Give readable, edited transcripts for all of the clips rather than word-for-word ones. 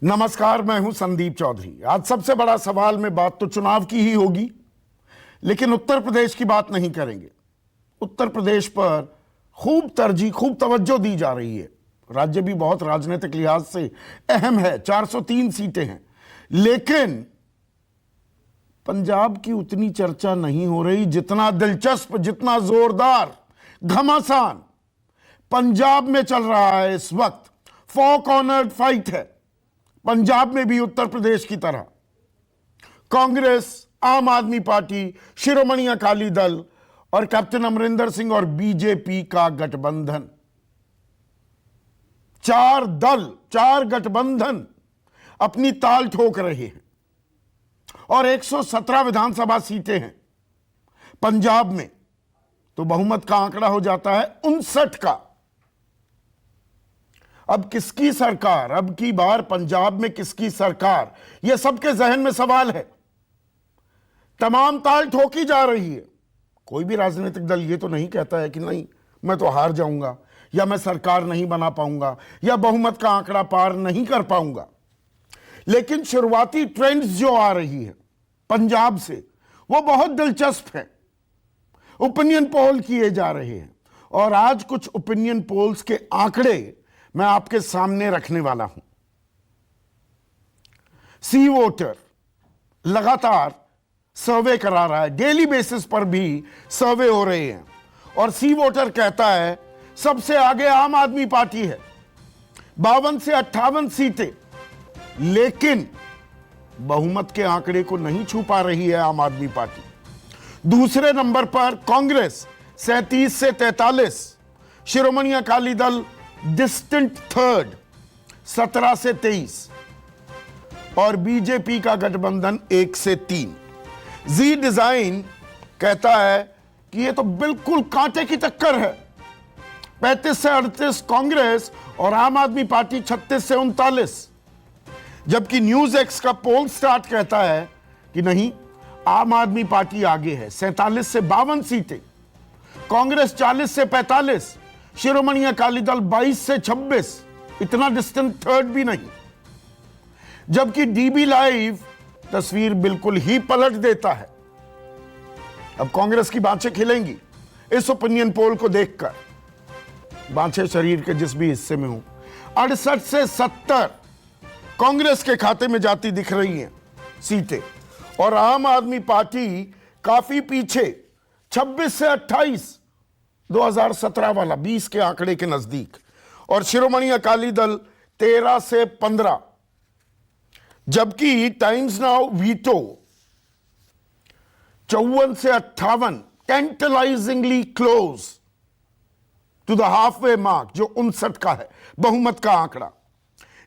नमस्कार, मैं हूं संदीप चौधरी। आज सबसे बड़ा सवाल में बात तो चुनाव की ही होगी, लेकिन उत्तर प्रदेश की बात नहीं करेंगे। उत्तर प्रदेश पर खूब तरजीह, खूब तवज्जो दी जा रही है। राज्य भी बहुत राजनीतिक लिहाज से अहम है, 403 सीटें हैं, लेकिन पंजाब की उतनी चर्चा नहीं हो रही जितना दिलचस्प, जितना जोरदार, घमासान पंजाब में चल रहा है इस वक्त। फोर कॉर्नर्ड फाइट है पंजाब में भी। उत्तर प्रदेश की तरह कांग्रेस, आम आदमी पार्टी, शिरोमणि अकाली दल और कैप्टन अमरिंदर सिंह और बीजेपी का गठबंधन। चार दल, चार गठबंधन अपनी ताल ठोक रहे हैं और 117 विधानसभा सीटें हैं पंजाब में, तो बहुमत का आंकड़ा हो जाता है 59 का। अब किसकी सरकार, अब की बार पंजाब में किसकी सरकार, यह सबके जहन में सवाल है। तमाम ताल ठोकी जा रही है। कोई भी राजनीतिक दल ये तो नहीं कहता है कि नहीं मैं तो हार जाऊंगा, या मैं सरकार नहीं बना पाऊंगा, या बहुमत का आंकड़ा पार नहीं कर पाऊंगा। लेकिन शुरुआती ट्रेंड्स जो आ रही है पंजाब से, वो बहुत दिलचस्प है। ओपिनियन पोल किए जा रहे हैं और आज कुछ ओपिनियन पोल्स के आंकड़े मैं आपके सामने रखने वाला हूं। सी वोटर लगातार सर्वे करा रहा है, डेली बेसिस पर भी सर्वे हो रहे हैं, और सी वोटर कहता है सबसे आगे आम आदमी पार्टी है, 52 से 58 सीटें, लेकिन बहुमत के आंकड़े को नहीं छू पा रही है आम आदमी पार्टी। दूसरे नंबर पर कांग्रेस 37 से 43, शिरोमणि अकाली दल डिस्टेंट थर्ड 17 से 23, और बीजेपी का गठबंधन 1 से 3। जी डिजाइन कहता है कि यह तो बिल्कुल कांटे की टक्कर है, 35 से 38 कांग्रेस और आम आदमी पार्टी 36 से 39। जबकि न्यूज एक्स का पोल स्टार्ट कहता है कि नहीं, आम आदमी पार्टी आगे है, 47 से 52 सीटें, कांग्रेस 40 से 45, शिरोमणि अकाली दल 22 से 26, इतना डिस्टेंट थर्ड भी नहीं। जबकि डीबी लाइव तस्वीर बिल्कुल ही पलट देता है। अब कांग्रेस की बाँछें खिलेंगी इस ओपिनियन पोल को देखकर, बाँछें शरीर के जिस भी हिस्से में हो। 68 से 70 कांग्रेस के खाते में जाती दिख रही हैं सीटें, और आम आदमी पार्टी काफी पीछे 26 से 28, 2017 वाला 20 के आंकड़े के नजदीक, और शिरोमणि अकाली दल 13 से 15। जबकि टाइम्स नाउ वीटो 54 से 58, tantalisingly close to the halfway mark, जो 59 का है बहुमत का आंकड़ा।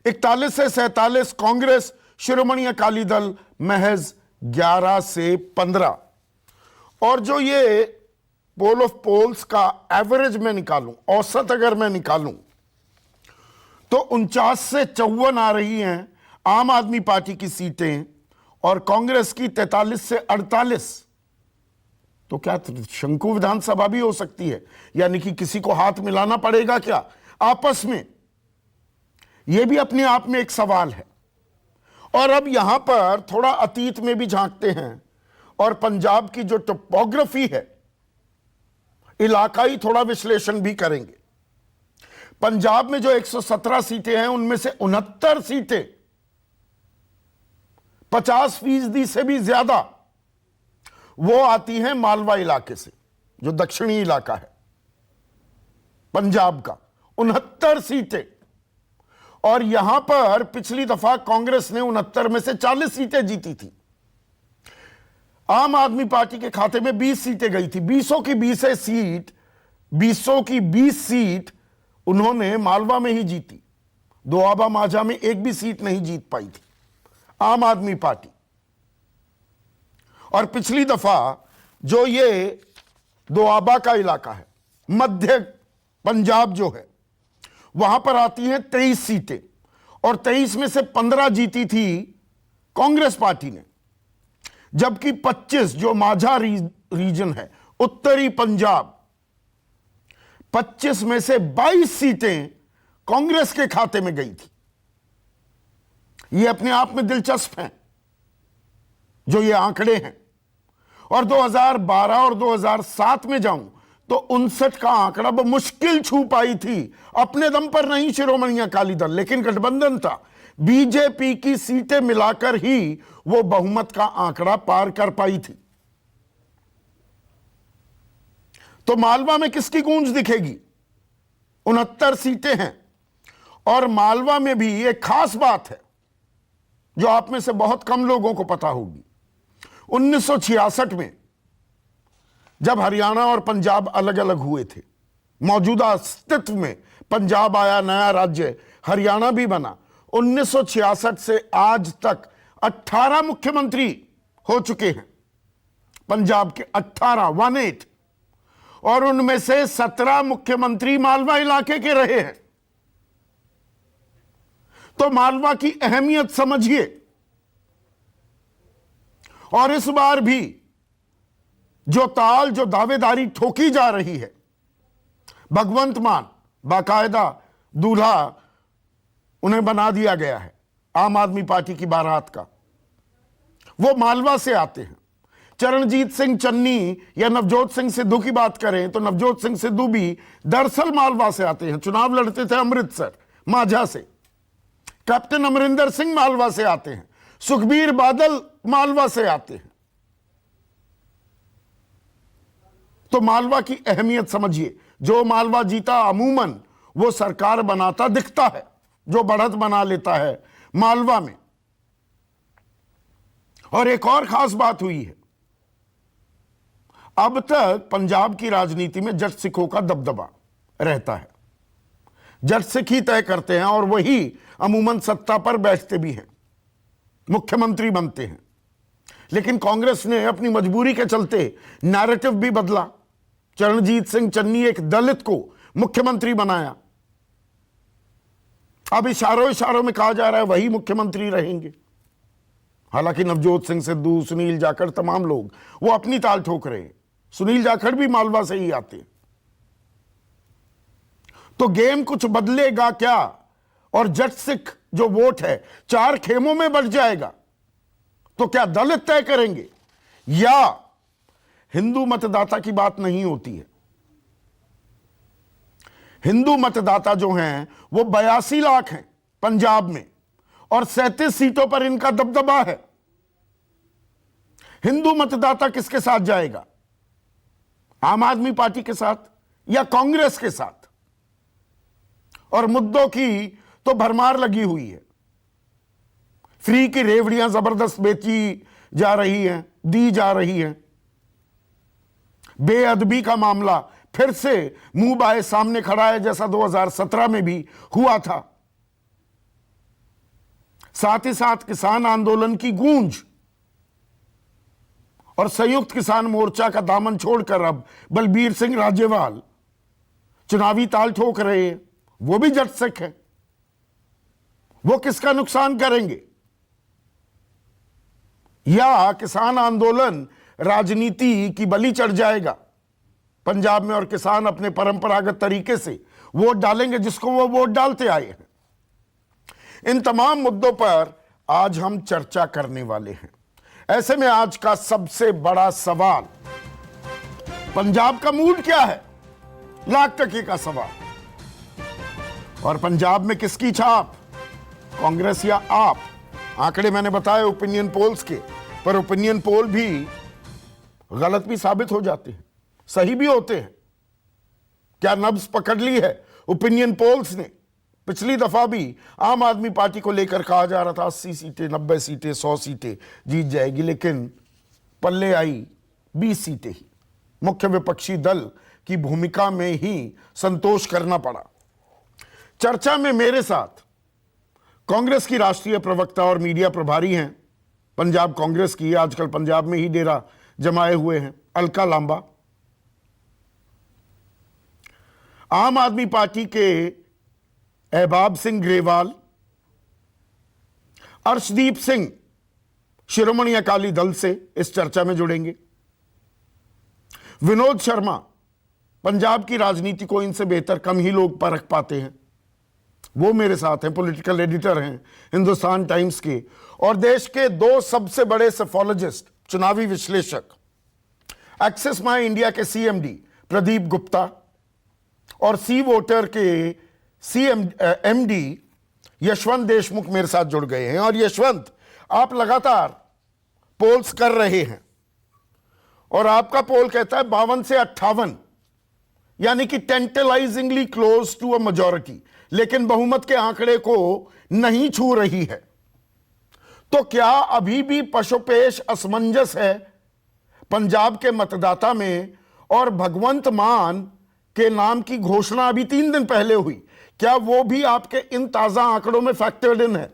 41 से 47 कांग्रेस, शिरोमणि अकाली दल महज 11 से 15। और जो ये पोल ऑफ पोल्स का एवरेज में निकालूं, औसत अगर मैं निकालूं, तो 49 से 54 आ रही हैं आम आदमी पार्टी की सीटें, और कांग्रेस की 43 से 48। तो क्या शंकु विधानसभा भी हो सकती है, यानी कि किसी को हाथ मिलाना पड़ेगा क्या आपस में? यह भी अपने आप में एक सवाल है। और अब यहां पर थोड़ा अतीत में भी झांकते हैं और पंजाब की जो टोपोग्राफी है, इलाकाई थोड़ा विश्लेषण भी करेंगे। पंजाब में जो 117 सीटें हैं, उनमें से 69 सीटें 50% से भी ज्यादा वो आती हैं मालवा इलाके से, जो दक्षिणी इलाका है पंजाब का। 69 सीटें, और यहां पर पिछली दफा कांग्रेस ने 69 में से 40 सीटें जीती थी। आम आदमी पार्टी के खाते में 20 सीटें गई थी। 20 की 20 सीट उन्होंने मालवा में ही जीती। दोआबा माझा में एक भी सीट नहीं जीत पाई थी आम आदमी पार्टी। और पिछली दफा जो ये दोआबा का इलाका है, मध्य पंजाब जो है, वहां पर आती हैं 23 सीटें, और 23 में से 15 जीती थी कांग्रेस पार्टी ने। जबकि 25 जो माझा रीजन है, उत्तरी पंजाब, 25 में से 22 सीटें कांग्रेस के खाते में गई थी। ये अपने आप में दिलचस्प हैं जो ये आंकड़े हैं। और 2012 और 2007 में जाऊं तो 59 का आंकड़ा मुश्किल छू पाई थी, अपने दम पर नहीं शिरोमणि अकाली दल, लेकिन गठबंधन था, बीजेपी की सीटें मिलाकर ही वो बहुमत का आंकड़ा पार कर पाई थी। तो मालवा में किसकी गूंज दिखेगी? 69 सीटें हैं। और मालवा में भी एक खास बात है जो आप में से बहुत कम लोगों को पता होगी। 1966 में जब हरियाणा और पंजाब अलग अलग हुए थे, मौजूदा अस्तित्व में पंजाब आया, नया राज्य हरियाणा भी बना, 1966 से आज तक 18 मुख्यमंत्री हो चुके हैं पंजाब के, 18 और उनमें से 17 मुख्यमंत्री मालवा इलाके के रहे हैं। तो मालवा की अहमियत समझिए। और इस बार भी जो ताल, जो दावेदारी ठोकी जा रही है, भगवंत मान बाकायदा दूल्हा उन्हें बना दिया गया है आम आदमी पार्टी की बारात का, वो मालवा से आते हैं। चरणजीत सिंह चन्नी या नवजोत सिंह सिद्धू की बात करें तो नवजोत सिंह सिद्धू भी दरअसल मालवा से आते हैं, चुनाव लड़ते थे अमृतसर माझा से। कैप्टन अमरिंदर सिंह मालवा से आते हैं, सुखबीर बादल मालवा से आते हैं। तो मालवा की अहमियत समझिए। जो मालवा जीता अमूमन वो सरकार बनाता दिखता है, जो बढ़त बना लेता है मालवा में। और एक और खास बात हुई है, अब तक पंजाब की राजनीति में जट सिखों का दबदबा रहता है, जट सिख ही तय करते हैं और वही अमूमन सत्ता पर बैठते भी हैं, मुख्यमंत्री बनते हैं। लेकिन कांग्रेस ने अपनी मजबूरी के चलते नैरेटिव भी बदला, चरणजीत सिंह चन्नी एक दलित को मुख्यमंत्री बनाया। अब इशारों इशारों में कहा जा रहा है वही मुख्यमंत्री रहेंगे। हालांकि नवजोत सिंह सिद्धू, सुनील जाखड़, तमाम लोग वो अपनी ताल ठोक रहे हैं। सुनील जाखड़ भी मालवा से ही आते हैं। तो गेम कुछ बदलेगा क्या? और जट सिख जो वोट है 4 खेमों में बढ़ जाएगा तो क्या दलित तय करेंगे या हिंदू मतदाता की बात नहीं होती है? हिंदू मतदाता जो हैं वो 82 लाख हैं पंजाब में और 37 सीटों पर इनका दबदबा है। हिंदू मतदाता किसके साथ जाएगा? आम आदमी पार्टी के साथ या कांग्रेस के साथ? और मुद्दों की तो भरमार लगी हुई है। फ्री की रेवड़ियां जबरदस्त बेची जा रही हैं, दी जा रही हैं। बेअदबी का मामला फिर से मुंह बाए सामने खड़ा है, जैसा 2017 में भी हुआ था। साथ ही साथ किसान आंदोलन की गूंज और संयुक्त किसान मोर्चा का दामन छोड़कर अब बलबीर सिंह राजेवाल चुनावी ताल ठोक रहे हैं, वो भी जट सिख है। वो किसका नुकसान करेंगे? या किसान आंदोलन राजनीति की बलि चढ़ जाएगा पंजाब में और किसान अपने परंपरागत तरीके से वोट डालेंगे जिसको वो वोट डालते आए हैं? इन तमाम मुद्दों पर आज हम चर्चा करने वाले हैं। ऐसे में आज का सबसे बड़ा सवाल, पंजाब का मूड क्या है? लाख टके का सवाल। और पंजाब में किसकी छाप, कांग्रेस या आप? आंकड़े मैंने बताए ओपिनियन पोल्स के, पर ओपिनियन पोल भी गलत भी साबित हो जाते हैं, सही भी होते हैं। क्या नब्ज पकड़ ली है ओपिनियन पोल्स ने? पिछली दफा भी आम आदमी पार्टी को लेकर कहा जा रहा था 80 सीटें, 90 सीटें, 100 सीटें जीत जाएगी, लेकिन पल्ले आई 20 सीटें ही। मुख्य विपक्षी दल की भूमिका में ही संतोष करना पड़ा। चर्चा में मेरे साथ कांग्रेस की राष्ट्रीय प्रवक्ता और मीडिया प्रभारी हैं पंजाब कांग्रेस की, आजकल पंजाब में ही डेरा जमाए हुए हैं, अलका लांबा। आम आदमी पार्टी के एहबाब सिंह ग्रेवाल, अर्शदीप सिंह शिरोमणि अकाली दल से इस चर्चा में जुड़ेंगे। विनोद शर्मा, पंजाब की राजनीति को इनसे बेहतर कम ही लोग परख पाते हैं, वो मेरे साथ हैं, पॉलिटिकल एडिटर हैं हिंदुस्तान टाइम्स के, और देश के दो सबसे बड़े सेफोलॉजिस्ट, चुनावी विश्लेषक, एक्सेस माई इंडिया के सीएमडी प्रदीप गुप्ता और सी वोटर के एमडी यशवंत देशमुख मेरे साथ जुड़ गए हैं। और यशवंत, आप लगातार पोल्स कर रहे हैं और आपका पोल कहता है 52 से 58, यानी कि टेंटलाइजिंगली क्लोज टू अ मेजॉरिटी, लेकिन बहुमत के आंकड़े को नहीं छू रही है। तो क्या अभी भी पशुपेश असमंजस है पंजाब के मतदाता में? और भगवंत मान के नाम की घोषणा अभी 3 दिन पहले हुई, क्या वो भी आपके इन ताजा आंकड़ों में फैक्टर्ड इन है?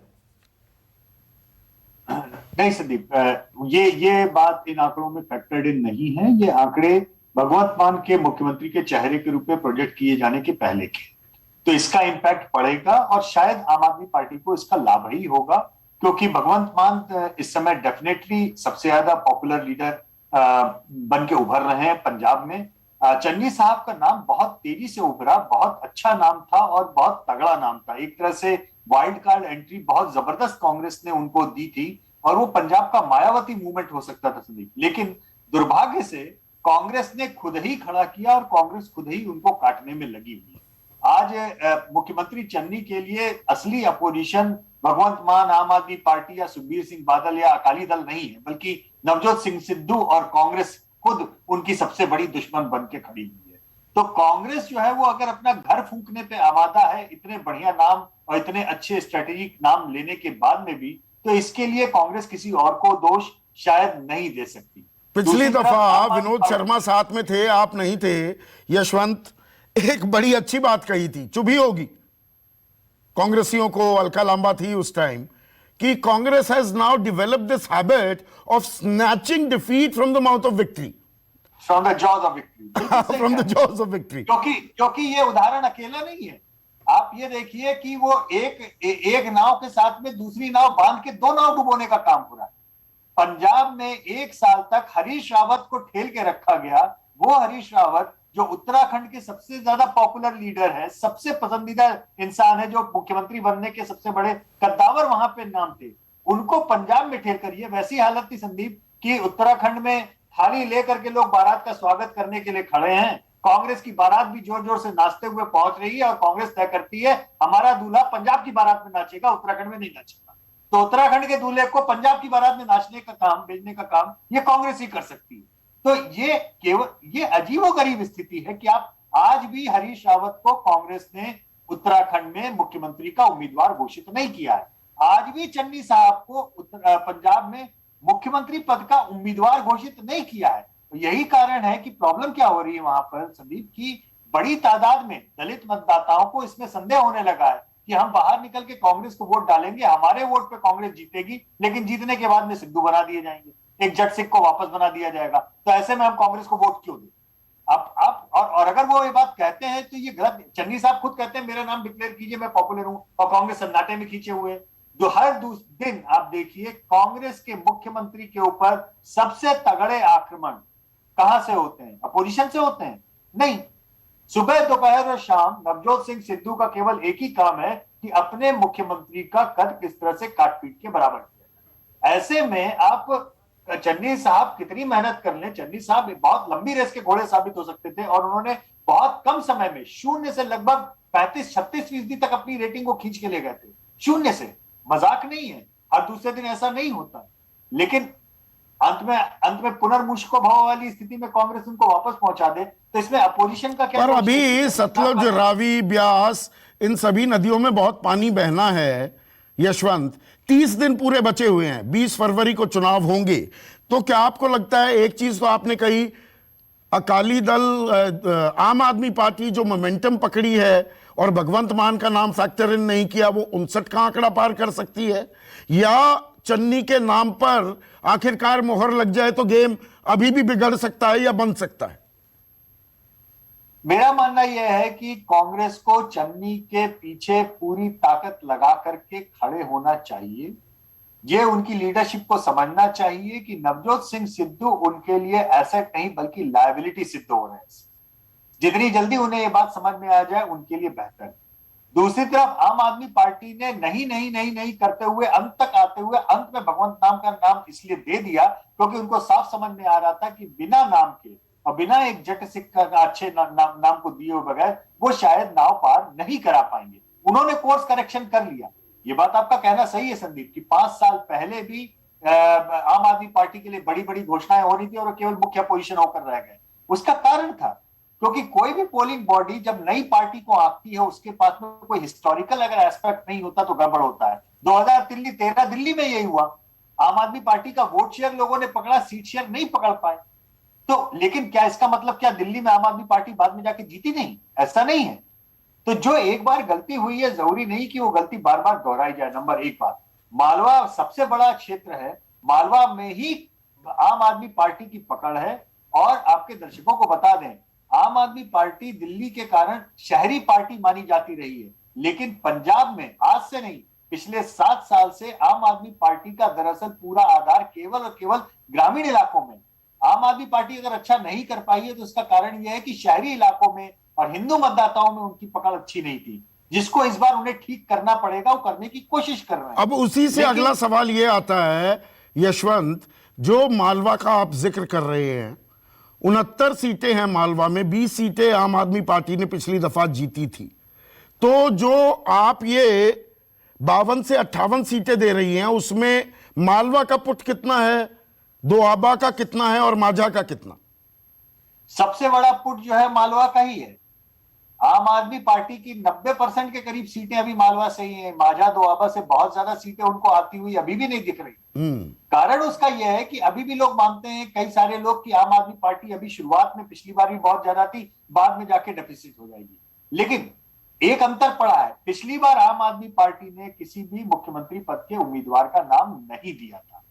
नहीं संदीप, ये बात इन आंकड़ों में फैक्टर्ड इन नहीं है। ये आंकड़े भगवंत मान के मुख्यमंत्री के चेहरे के रूप में प्रोजेक्ट किए जाने के पहले के, तो इसका इंपैक्ट पड़ेगा और शायद आम आदमी पार्टी को इसका लाभ ही होगा, क्योंकि भगवंत मान इस समय डेफिनेटली सबसे ज्यादा पॉपुलर लीडर बन के उभर रहे हैं पंजाब में। चन्नी साहब का नाम बहुत तेजी से उभरा, बहुत अच्छा नाम था और बहुत तगड़ा नाम था। एक तरह से वाइल्ड कार्ड एंट्री बहुत जबरदस्त कांग्रेस ने उनको दी थी और वो पंजाब का मायावती मूवमेंट हो सकता था संदीप। लेकिन दुर्भाग्य से कांग्रेस ने खुद ही खड़ा किया और कांग्रेस खुद ही उनको काटने में लगी हुई है। आज मुख्यमंत्री चन्नी के लिए असली अपोजिशन भगवंत मान, आम आदमी पार्टी या सुखबीर सिंह बादल या अकाली दल नहीं है, बल्कि नवजोत सिंह सिद्धू और कांग्रेस खुद उनकी सबसे बड़ी दुश्मन बन के खड़ी हुई है। तो कांग्रेस जो है वो अगर अपना घर फूंकने पे आमादा है इतने बढ़िया नाम और इतने अच्छे स्ट्रेटेजिक नाम लेने के बाद में भी, तो इसके लिए कांग्रेस किसी और को दोष शायद नहीं दे सकती। पिछली दफा विनोद शर्मा साथ में थे, आप नहीं थे। यशवंत, एक बड़ी अच्छी बात कही थी, चुभी होगी कांग्रेसियों को, अलका लांबा थी उस टाइम, कि Congress has now developed this habit of snatching defeat from the mouth of victory, from the jaws of victory, from the jaws of victory. क्योंकि ये उदाहरण अकेला नहीं है। आप ये देखिए कि वो एक नाव के साथ में दूसरी नाव बांध के 2 नाव डुबोने का काम हो रहा है। पंजाब में 1 साल तक हरीश रावत को ठेल के रखा गया। वो हरीश रावत जो उत्तराखंड के सबसे ज्यादा पॉपुलर लीडर है, सबसे पसंदीदा इंसान है, जो मुख्यमंत्री बनने के सबसे बड़े कद्दावर वहां पे नाम थे, उनको पंजाब में ठेल करिए। वैसी हालत थी संदीप कि उत्तराखंड में थाली लेकर के लोग बारात का स्वागत करने के लिए खड़े हैं। कांग्रेस की बारात भी जोर जोर से नाचते हुए पहुंच रही है और कांग्रेस तय करती है हमारा दूल्हा पंजाब की बारात में नाचेगा, उत्तराखंड में नहीं नाचेगा। तो उत्तराखंड के दूल्हे को पंजाब की बारात में नाचने का काम, भेजने का काम ये कांग्रेस ही कर सकती है। तो ये अजीबोगरीब स्थिति है कि आप आज भी हरीश रावत को कांग्रेस ने उत्तराखंड में मुख्यमंत्री का उम्मीदवार घोषित नहीं किया है। आज भी चन्नी साहब को पंजाब में मुख्यमंत्री पद का उम्मीदवार घोषित नहीं किया है। तो यही कारण है कि प्रॉब्लम क्या हो रही है वहां पर संदीप, की बड़ी तादाद में दलित मतदाताओं को इसमें संदेह होने लगा है कि हम बाहर निकल के कांग्रेस को वोट डालेंगे, हमारे वोट पे कांग्रेस जीतेगी, लेकिन जीतने के बाद में सिद्धू बना दिए जाएंगे, एक जट सिख को वापस बना दिया जाएगा। तो ऐसे में हम कांग्रेस को वोट क्यों दें? आप और अगर वो ये बात कहते हैं तो ये गलत। चन्नी साहब खुद कहते हैं मेरा नाम डिक्लेयर कीजिए, मैं पॉपुलर हूं, और कांग्रेस सन्नाटे में खींचे हुए। जो हर दिन आप देखिए कांग्रेस के मुख्यमंत्री के ऊपर सबसे तगड़े आक्रमण कहां से होते हैं? अपोजिशन से होते हैं? नहीं। सुबह, दोपहर और शाम नवजोत सिंह सिद्धू का केवल एक ही काम है कि अपने मुख्यमंत्री का कद किस तरह से काट पीट के बराबर किया। ऐसे में आप चन्नी साहब कितनी मेहनत कर लें, चन्नी साहब बहुत लंबी रेस के घोड़े साबित हो सकते थे और उन्होंने बहुत कम समय में 0 से लगभग 35-36% तक अपनी रेटिंग को खींच के ले गए थे। 0 से, मजाक नहीं है। हर दूसरे दिन ऐसा नहीं होता, लेकिन अंत में पुनर्मुष्को भाव वाली स्थिति में कांग्रेस उनको वापस पहुंचा दे, तो इसमें अपोजिशन का क्या? पर अभी सतलुज, रावी, ब्यास, इन सभी नदियों में बहुत पानी बहना है यशवंत। 30 दिन पूरे बचे हुए हैं, 20 फरवरी को चुनाव होंगे। तो क्या आपको लगता है, एक चीज तो आपने कही, अकाली दल, आम आदमी पार्टी जो मोमेंटम पकड़ी है और भगवंत मान का नाम फैक्टर इन नहीं किया, वो 59 का आंकड़ा पार कर सकती है, या चन्नी के नाम पर आखिरकार मोहर लग जाए तो गेम अभी भी बिगड़ सकता है या बन सकता है? मेरा मानना यह है कि कांग्रेस को चन्नी के पीछे पूरी ताकत लगा करके खड़े होना चाहिए। ये उनकी लीडरशिप को समझना चाहिए कि नवजोत सिंह सिद्धू उनके लिए एसेट नहीं बल्कि लायबिलिटी सिद्ध हो रहे हैं। जितनी जल्दी उन्हें ये बात समझ में आ जाए उनके लिए बेहतर है। दूसरी तरफ आम आदमी पार्टी ने नहीं नहीं नहीं नहीं करते हुए अंत तक आते हुए अंत में भगवंत नाम का नाम इसलिए दे दिया क्योंकि उनको साफ समझ में आ रहा था कि बिना नाम के और बिना एक जट सिक्का का अच्छे नाम को दिए हुए बगैर वो शायद नाव पार नहीं करा पाएंगे। उन्होंने कोर्स करेक्शन कर लिया। ये बात आपका कहना सही है संदीप कि 5 साल पहले भी आम आदमी पार्टी के लिए बड़ी बड़ी घोषणाएं हो रही थी और केवल मुख्य पोजीशन होकर रह गए। उसका कारण था क्योंकि कोई भी पोलिंग बॉडी जब नई पार्टी को आती है उसके पास में कोई हिस्टोरिकल अगर एस्पेक्ट नहीं होता तो गड़बड़ होता है। 2013 दिल्ली में यही हुआ। आम आदमी पार्टी का वोट शेयर लोगों ने पकड़ा, सीट शेयर नहीं पकड़ पाए। तो लेकिन क्या इसका मतलब क्या दिल्ली में आम आदमी पार्टी बाद में जाके जीती नहीं? ऐसा नहीं है। तो जो एक बार गलती हुई है जरूरी नहीं कि वो गलती बार बार दोहराई जाए। नंबर एक बात, मालवा सबसे बड़ा क्षेत्र है, मालवा में ही आम आदमी पार्टी की पकड़ है। और आपके दर्शकों को बता दें, आम आदमी पार्टी दिल्ली के कारण शहरी पार्टी मानी जाती रही है, लेकिन पंजाब में आज से नहीं पिछले 7 साल से आम आदमी पार्टी का दरअसल पूरा आधार केवल और केवल ग्रामीण इलाकों में। आम आदमी पार्टी अगर अच्छा नहीं कर पाई है तो उसका कारण यह है कि शहरी इलाकों में और हिंदू मतदाताओं में उनकी पकड़ अच्छी नहीं थी, जिसको इस बार उन्हें ठीक करना पड़ेगा। वो करने की कोशिश कर रहे हैं। अब उसी से अगला सवाल ये आता है यशवंत, जो मालवा का आप जिक्र कर रहे हैं, 69 सीटें हैं मालवा में, 20 सीटें आम आदमी पार्टी ने पिछली दफा जीती थी। तो जो आप ये 52 से 58 सीटें दे रही हैं उसमें मालवा का पुट कितना है, दोआबा का कितना है और माझा का कितना? सबसे बड़ा पुट जो है मालवा का ही है। आम आदमी पार्टी की 90% के करीब सीटें अभी मालवा से ही हैं। माझा दोआबा से बहुत ज्यादा सीटें उनको आती हुई अभी भी नहीं दिख रही। कारण उसका यह है कि अभी भी लोग मानते हैं, कई सारे लोग, कि आम आदमी पार्टी अभी शुरुआत में पिछली बार भी बहुत ज्यादा थी, बाद में जाके डेफिसिट हो जाएगी। लेकिन एक अंतर पड़ा है, पिछली बार आम आदमी पार्टी ने किसी भी मुख्यमंत्री पद के उम्मीदवार का नाम नहीं दिया था।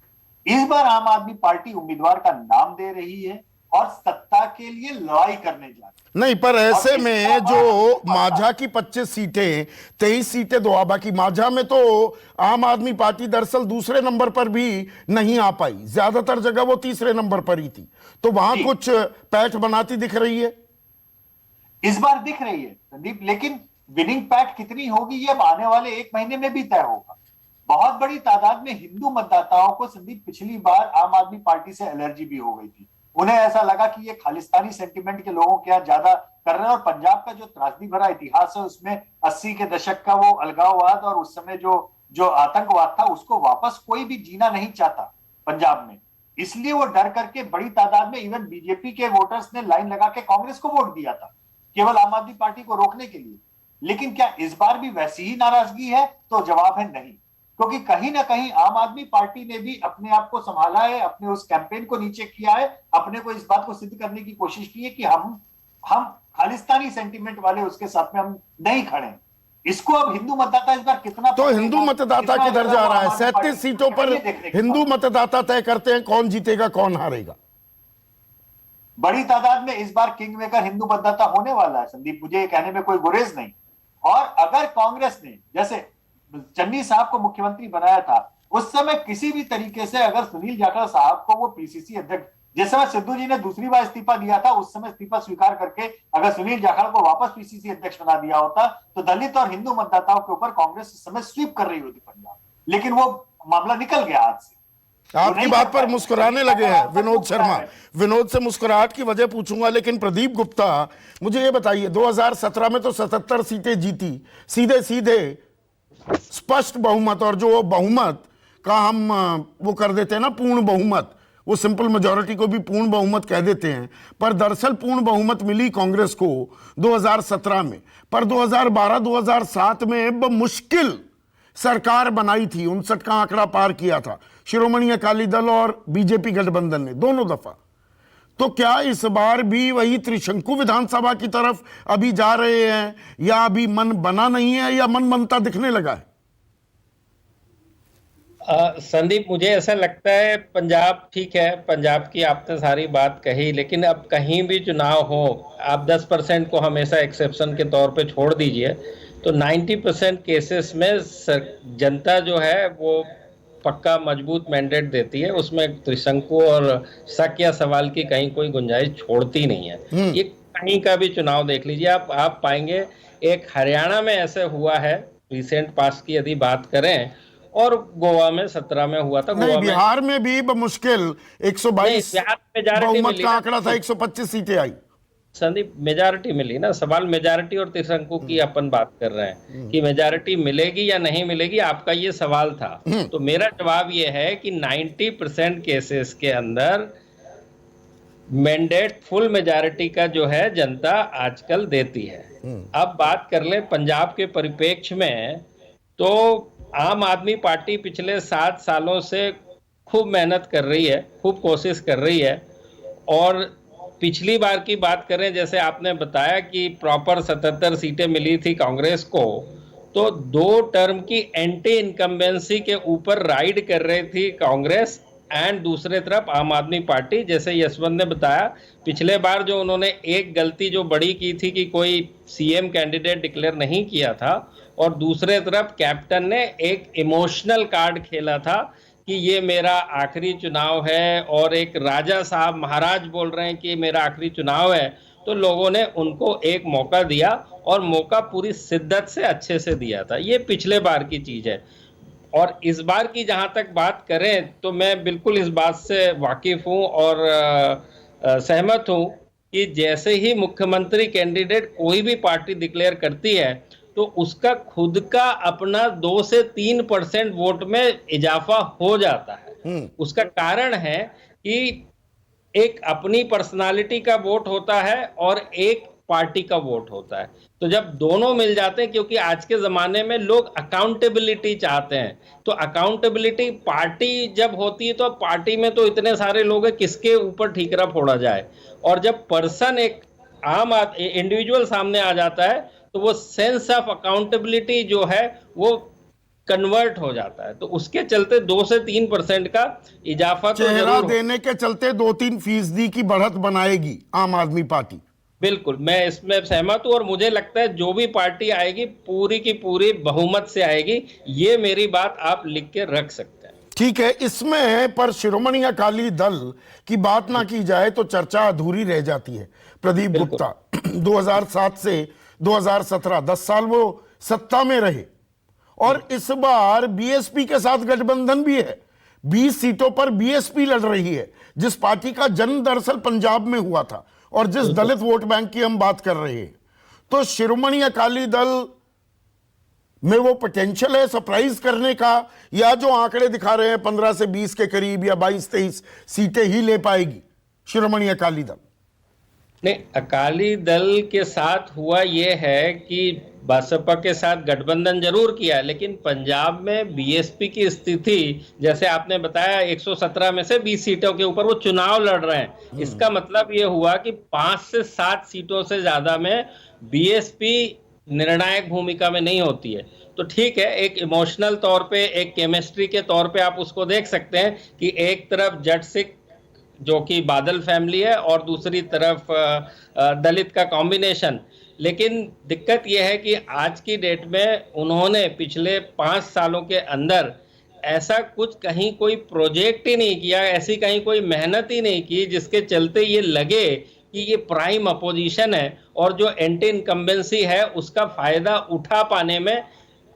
इस बार आम आदमी पार्टी उम्मीदवार का नाम दे रही है और सत्ता के लिए लड़ाई करने जा रही है। नहीं, पर ऐसे में जो माझा की 25 सीटें, 23 सीटें दोआबा की, माझा में तो आम आदमी पार्टी दरअसल दूसरे नंबर पर भी नहीं आ पाई, ज्यादातर जगह वो तीसरे नंबर पर ही थी। तो वहां कुछ पैठ बनाती दिख रही है, इस बार दिख रही है संदीप, लेकिन विनिंग पैठ कितनी होगी ये आने वाले 1 महीने में भी तय होगा। बहुत बड़ी तादाद में हिंदू मतदाताओं को संदीप पिछली बार आम आदमी पार्टी से एलर्जी भी हो गई थी। उन्हें ऐसा लगा कि ये खालिस्तानी सेंटिमेंट के लोगों के यहाँ ज्यादा कर रहे हैं। और पंजाब का जो त्रासदी भरा इतिहास है उसमें 80 के दशक का वो अलगाववाद और उस समय जो आतंकवाद था उसको वापस कोई भी जीना नहीं चाहता पंजाब में। इसलिए वो डर करके बड़ी तादाद में इवन बीजेपी के वोटर्स ने लाइन लगा के कांग्रेस को वोट दिया था, केवल आम आदमी पार्टी को रोकने के लिए। लेकिन क्या इस बार भी वैसी ही नाराजगी है? तो जवाब है नहीं, क्योंकि कहीं ना कहीं आम आदमी पार्टी ने भी अपने आप को संभाला है, अपने उस कैंपेन को नीचे किया है, अपने को इस बात को सिद्ध करने की कोशिश की है कि हम खालिस्तानी सेंटिमेंट वाले उसके साथ में हम नहीं खड़े। इसको अब हिंदू मतदाता इस बार कितना, तो हिंदू मतदाता किधर जा रहा है? 37 सीटों पर हिंदू मतदाता तय करते हैं कौन जीतेगा कौन हारेगा। बड़ी तादाद में इस बार किंग मेकर हिंदू मतदाता होने वाला है संदीप, मुझे ये कहने में कोई गुरेज नहीं। और अगर कांग्रेस ने जैसे चन्नी साहब को मुख्यमंत्री बनाया था, उस समय किसी भी तरीके से अगर सुनील जाखड़ साहब को वो पीसीसी अध्यक्ष, जिस समय सिद्धू जी ने दूसरी बार इस्तीफा दिया था, उस समय इस्तीफा स्वीकार करके अगर सुनील जाखड़ को वापस पीसीसी अध्यक्ष बना दिया होता तो दलित और हिंदू मतदाताओं के ऊपर कांग्रेस इस समय स्वीप कर रही होती पंजाब। लेकिन वो मामला निकल गया हाथ से। आपकी बात पर मुस्कुराने लगे हैं विनोद शर्मा। विनोद से मुस्कुराहट की वजह पूछूंगा, लेकिन प्रदीप गुप्ता मुझे ये बताइए, 2017 में तो 77 सीटें जीती, सीधे सीधे स्पष्ट बहुमत, और जो बहुमत का हम वो कर देते हैं ना पूर्ण बहुमत, वो सिंपल मेजॉरिटी को भी पूर्ण बहुमत कह देते हैं, पर दरअसल पूर्ण बहुमत मिली कांग्रेस को 2017 में। पर 2012-2007 में मुश्किल सरकार बनाई थी, 59 का आंकड़ा पार किया था शिरोमणि अकाली दल और बीजेपी गठबंधन ने दोनों दफा। तो क्या इस बार भी वही त्रिशंकु विधानसभा की तरफ अभी जा रहे हैं, या अभी मन बना नहीं है, या मन बनता दिखने लगा है? संदीप, मुझे ऐसा लगता है पंजाब ठीक है, पंजाब की आपने सारी बात कही, लेकिन अब कहीं भी चुनाव हो, आप 10% को हमेशा एक्सेप्शन के तौर पे छोड़ दीजिए, तो 90% केसेस में जनता जो है वो पक्का मजबूत मैंडेट देती है। उसमें त्रिशंकु और शक या सवाल की कहीं कोई गुंजाइश छोड़ती नहीं है। ये कहीं का भी चुनाव देख लीजिए, आप पाएंगे एक हरियाणा में ऐसे हुआ है रिसेंट पास की यदि बात करें, और गोवा में 17 में हुआ था। नहीं, गोवा में बिहार में भी बमुश्किल नहीं, 122 बिहार में मेजॉरिटी बहुमत मिली का ना आंकड़ा था, 125 सीटें आई। संदीप, मेजॉरिटी मिली ना। सवाल मेजॉरिटी और त्रिशंकु की अपन बात कर रहे हैं कि मेजॉरिटी मिलेगी या नहीं मिलेगी, आपका ये सवाल था। तो मेरा जवाब ये है कि 90% केसेस के अंदर मैंडेट फुल मेजॉरिटी का जो है जनता आजकल देती है। अब बात कर लें पंजाब के परिप्रेक्ष्य में, तो आम आदमी पार्टी पिछले 7 सालों से खूब मेहनत कर रही है, खूब कोशिश कर रही है। और पिछली बार की बात करें, जैसे आपने बताया कि प्रॉपर 77 सीटें मिली थी कांग्रेस को, तो 2 टर्म की एंटी इनकम्बेंसी के ऊपर राइड कर रही थी कांग्रेस एंड दूसरे तरफ आम आदमी पार्टी। जैसे यशवंत ने बताया, पिछले बार जो उन्होंने एक गलती जो बड़ी की थी कि कोई सीएम कैंडिडेट डिक्लेयर नहीं किया था, और दूसरे तरफ कैप्टन ने एक इमोशनल कार्ड खेला था कि ये मेरा आखिरी चुनाव है, और एक राजा साहब महाराज बोल रहे हैं कि मेरा आखिरी चुनाव है, तो लोगों ने उनको एक मौका दिया, और मौका पूरी शिद्दत से अच्छे से दिया था। ये पिछले बार की चीज है। और इस बार की जहां तक बात करें, तो मैं बिल्कुल इस बात से वाकिफ हूं और सहमत हूं कि जैसे ही मुख्यमंत्री कैंडिडेट कोई भी पार्टी डिक्लेयर करती है, तो उसका खुद का अपना 2 से 3% वोट में इजाफा हो जाता है। उसका कारण है कि एक अपनी पर्सनालिटी का वोट होता है और एक पार्टी का वोट होता है। तो जब दोनों मिल जाते हैं, क्योंकि आज के जमाने में लोग अकाउंटेबिलिटी चाहते हैं, तो अकाउंटेबिलिटी पार्टी जब होती है, तो पार्टी में तो इतने सारे लोग हैं, किसके ऊपर ठीकरा फोड़ा जाए। और जब पर्सन एक आम इंडिविजुअल सामने आ जाता है, तो वो सेंस ऑफ अकाउंटेबिलिटी जो है वो कन्वर्ट हो जाता है। तो उसके चलते 2 से 3% का इजाफा तो चेहरा देने के चलते 2-3% की बढ़त बनाएगी आम आदमी पार्टी। बिल्कुल, मैं इसमें सहमत हूं, और मुझे लगता है जो भी पार्टी आएगी पूरी की पूरी बहुमत से आएगी। ये मेरी बात आप लिख के रख सकते हैं। ठीक है, इसमें पर शिरोमणि अकाली दल की बात ना की जाए तो चर्चा अधूरी रह जाती है। प्रदीप गुप्ता 2007 से 2017 10 साल वो सत्ता में रहे, और इस बार बीएसपी के साथ गठबंधन भी है। 20 सीटों पर बीएसपी लड़ रही है, जिस पार्टी का जन्म दरअसल पंजाब में हुआ था, और जिस दलित वोट बैंक की हम बात कर रहे हैं। तो शिरोमणि अकाली दल में वो पोटेंशियल है सरप्राइज करने का, या जो आंकड़े दिखा रहे हैं 15 से 20 के करीब या 22-23 सीटें ही ले पाएगी शिरोमणि अकाली दल? नहीं, अकाली दल के साथ हुआ ये है कि बसपा के साथ गठबंधन जरूर किया, लेकिन पंजाब में बीएसपी की स्थिति, जैसे आपने बताया 117 में से 20 सीटों के ऊपर वो चुनाव लड़ रहे हैं। इसका मतलब ये हुआ कि 5 से 7 सीटों से ज्यादा में बीएसपी निर्णायक भूमिका में नहीं होती है। तो ठीक है, एक इमोशनल तौर पे, एक केमिस्ट्री के तौर पे आप उसको देख सकते हैं कि एक तरफ जट सिख जो कि बादल फैमिली है, और दूसरी तरफ दलित का कॉम्बिनेशन। लेकिन दिक्कत यह है कि आज की डेट में उन्होंने पिछले 5 सालों के अंदर ऐसा कुछ कहीं कोई प्रोजेक्ट ही नहीं किया, ऐसी कहीं कोई मेहनत ही नहीं की, जिसके चलते ये लगे कि ये प्राइम अपोजिशन है, और जो एंटी इनकम्बेंसी है उसका फायदा उठा पाने में